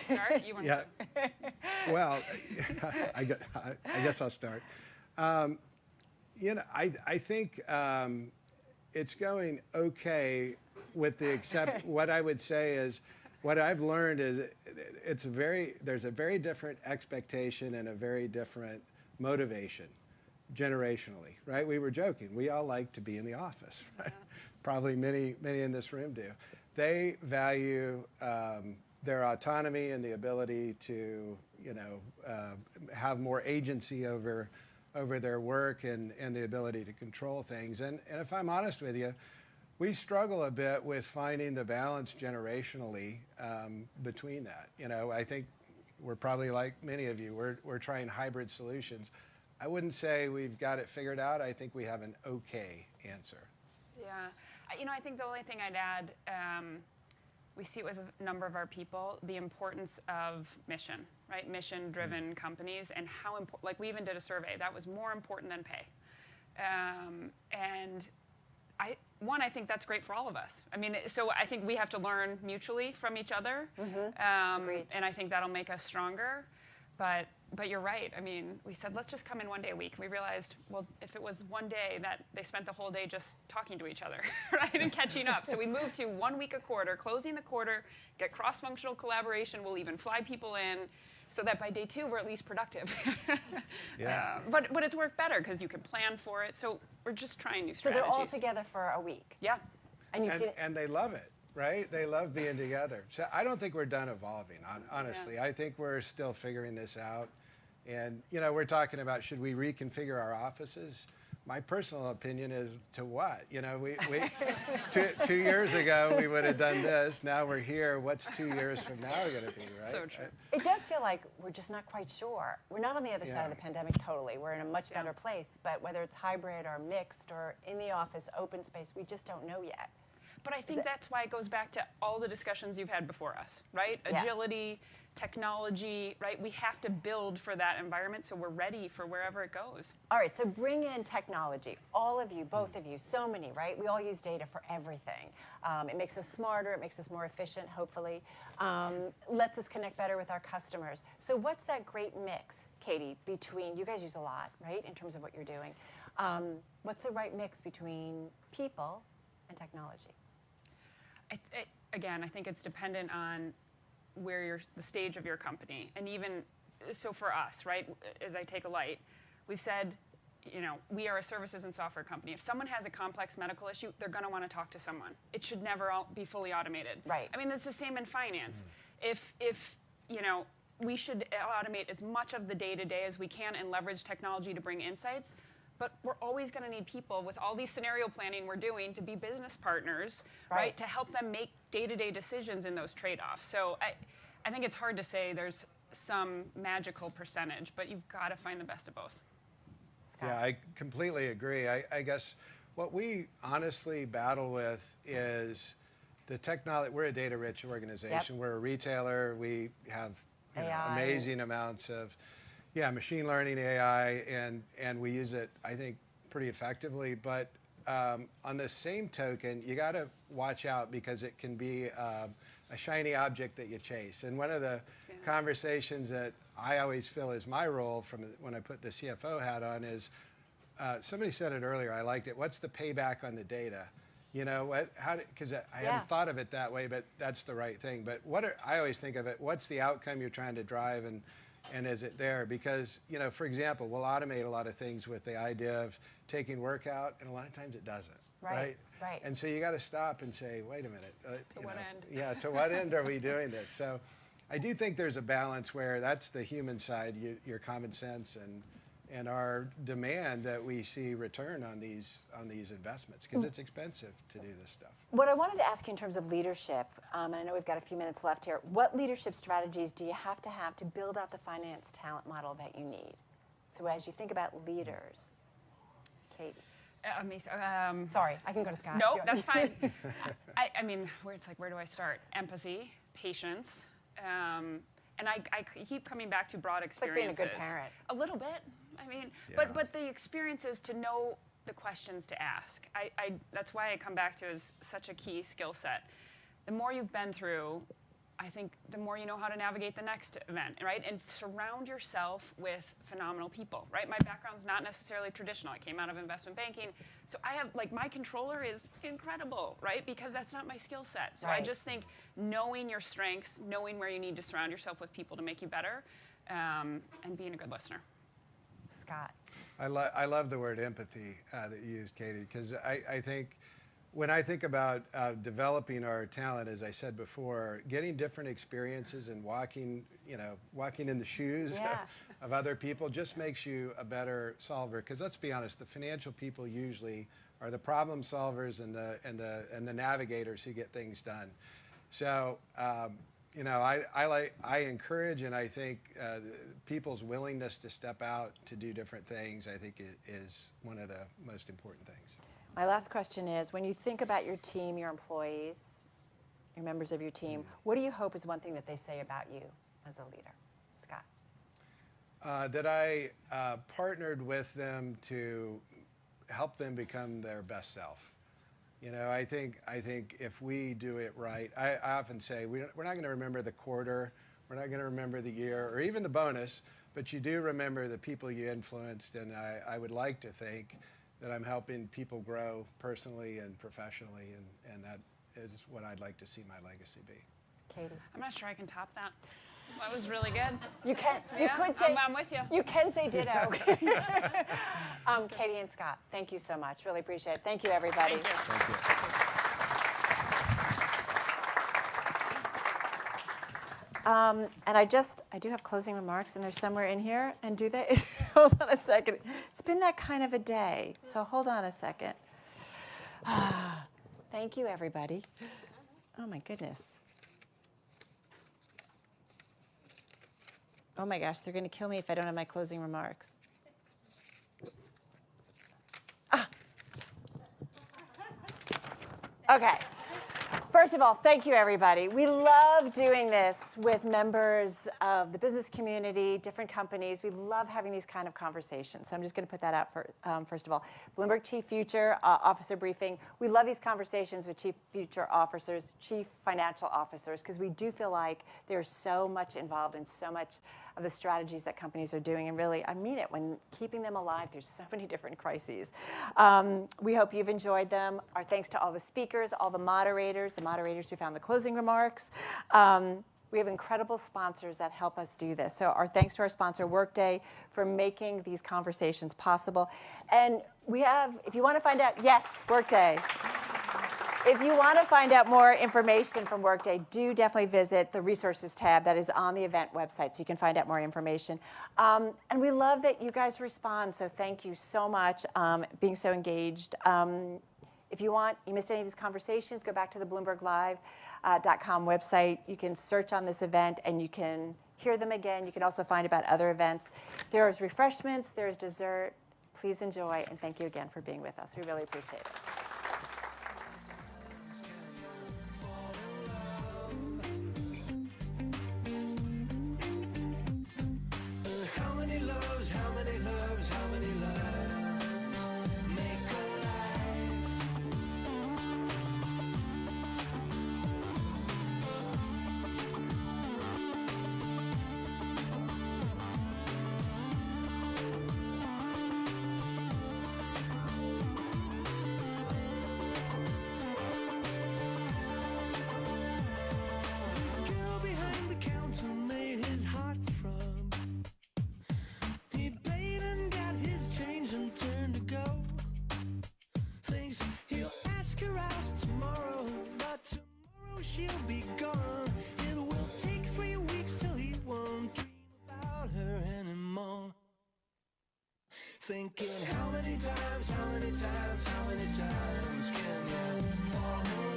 Start? You want to start? Well, I guess I'll start. I think it's going okay, with the except. What I would say is, what I've learned is there's a very different expectation and a very different motivation, generationally, right? We were joking. We all like to be in the office, right? Probably many in this room do. They value their autonomy and the ability to, have more agency over their work and the ability to control things. And if I'm honest with you, we struggle a bit with finding the balance generationally between that. I think we're probably like many of you. We're trying hybrid solutions. I wouldn't say we've got it figured out. I think we have an okay answer. Yeah. I think the only thing I'd add, we see it with a number of our people, the importance of mission, right? Mission-driven companies, and how important, like we even did a survey, that was more important than pay. And I think that's great for all of us. I mean, so I think we have to learn mutually from each other. And I think that'll make us stronger. But you're right. I mean, we said, let's just come in one day a week. We realized, well, if it was one day, that they spent the whole day just talking to each other, right, and catching up. So we moved to 1 week a quarter, closing the quarter, get cross-functional collaboration. We'll even fly people in so that by day 2, we're at least productive. But it's worked better because you can plan for it. So we're just trying new strategies. So they're all together for a week? Yeah. And they love it. Right? They love being together. So I don't think we're done evolving, honestly. Yeah. I think we're still figuring this out. And, we're talking about, should we reconfigure our offices? My personal opinion is, to what? We 2 years ago, we would have done this. Now we're here. What's 2 years from now going to be, right? So true. It does feel like we're just not quite sure. We're not on the other side of the pandemic totally. We're in a much better place. But whether it's hybrid or mixed or in the office, open space, we just don't know yet. But I think that's why it goes back to all the discussions you've had before us, right? Agility, technology, right? We have to build for that environment so we're ready for wherever it goes. All right, so bring in technology. All of you, both of you, so many, right? We all use data for everything. It makes us smarter, it makes us more efficient, hopefully. Lets us connect better with our customers. So what's that great mix, Katie, between, you guys use a lot, right, in terms of what you're doing. What's the right mix between people and technology? Again, I think it's dependent on where the stage of your company. And even, so for us, right, as I take a light, we've said, we are a services and software company. If someone has a complex medical issue, they're going to want to talk to someone. It should never be fully automated. Right. I mean, it's the same in finance. If we should automate as much of the day-to-day as we can and leverage technology to bring insights, but we're always going to need people with all these scenario planning we're doing to be business partners, right? To help them make day-to-day decisions in those trade-offs. So I think it's hard to say there's some magical percentage, but you've got to find the best of both. Yeah, I completely agree. I guess what we honestly battle with is the technology. We're a data-rich organization. We're a retailer. We have amazing amounts of machine learning, AI, and we use it, I think, pretty effectively. But on the same token, you got to watch out because it can be a shiny object that you chase. And one of the conversations that I always feel is my role from when I put the CFO hat on is, somebody said it earlier, I liked it, what's the payback on the data? Because I hadn't thought of it that way, but that's the right thing. But I always think of it, what's the outcome you're trying to drive? And and is it there? Because, for example, we'll automate a lot of things with the idea of taking work out, and a lot of times it doesn't. Right. And so you got to stop and say, wait a minute. To what end? Yeah, to what end are we doing this? So I do think there's a balance where that's the human side, your common sense and our demand that we see return on these investments, because it's expensive to do this stuff. What I wanted to ask you in terms of leadership, and I know we've got a few minutes left here, what leadership strategies do you have to build out the finance talent model that you need? So as you think about leaders, Katie. Sorry, I can go to Scott. No, that's fine. I mean, where do I start? Empathy, patience, and I keep coming back to broad experiences. It's like being a good parent. A little bit. I mean, but the experiences to know the questions to ask. That's why I come back to is such a key skill set. The more you've been through, I think the more you know how to navigate the next event, right? And surround yourself with phenomenal people, right? My background's not necessarily traditional. I came out of investment banking. So I have, my controller is incredible, right? Because that's not my skill set. So I just think knowing your strengths, knowing where you need to surround yourself with people to make you better, and being a good listener. Scott. I love the word empathy that you used, Katie, because I think when I think about developing our talent, as I said before, getting different experiences and walking in the shoes of other people just makes you a better solver. Because let's be honest, the financial people usually are the problem solvers and the navigators who get things done. So I encourage, and I think people's willingness to step out to do different things, I think is one of the most important things. My last question is, when you think about your team, your employees, your members of your team, what do you hope is one thing that they say about you as a leader? Scott. That I partnered with them to help them become their best self. I think if we do it right, I often say we're not going to remember the quarter, we're not going to remember the year, or even the bonus, but you do remember the people you influenced, and I would like to think that I'm helping people grow personally and professionally, and that is what I'd like to see my legacy be. Katie. I'm not sure I can top that. That was really good. You can. Yeah, You could say. I'm with you. You can say ditto. Katie and Scott, thank you so much. Really appreciate it. Thank you, everybody. Thank you. Thank you. And I do have closing remarks, and they're somewhere in here. And do they? Hold on a second. It's been that kind of a day, so hold on a second. Thank you, everybody. Oh my goodness. Oh my gosh, they're going to kill me if I don't have my closing remarks. Okay. First of all, thank you, everybody. We love doing this with members of the business community, different companies. We love having these kind of conversations. So I'm just going to put that out first of all. Bloomberg Chief Future Officer Briefing. We love these conversations with Chief Future Officers, Chief Financial Officers, because we do feel like there's so much involved in so much of the strategies that companies are doing. And really, I mean it, when keeping them alive, there's so many different crises. We hope you've enjoyed them. Our thanks to all the speakers, all the moderators who found the closing remarks. We have incredible sponsors that help us do this. So our thanks to our sponsor, Workday, for making these conversations possible. And we have, if you want to find out, yes, Workday. If you want to find out more information from Workday, do definitely visit the resources tab that is on the event website so you can find out more information. And we love that you guys respond, so thank you so much being so engaged. If you missed any of these conversations, go back to the BloombergLive.com website. You can search on this event and you can hear them again. You can also find about other events. There's refreshments, there's dessert. Please enjoy, and thank you again for being with us. We really appreciate it. be gone. It will take 3 weeks till he won't dream about her anymore. Thinking how many times can you fall in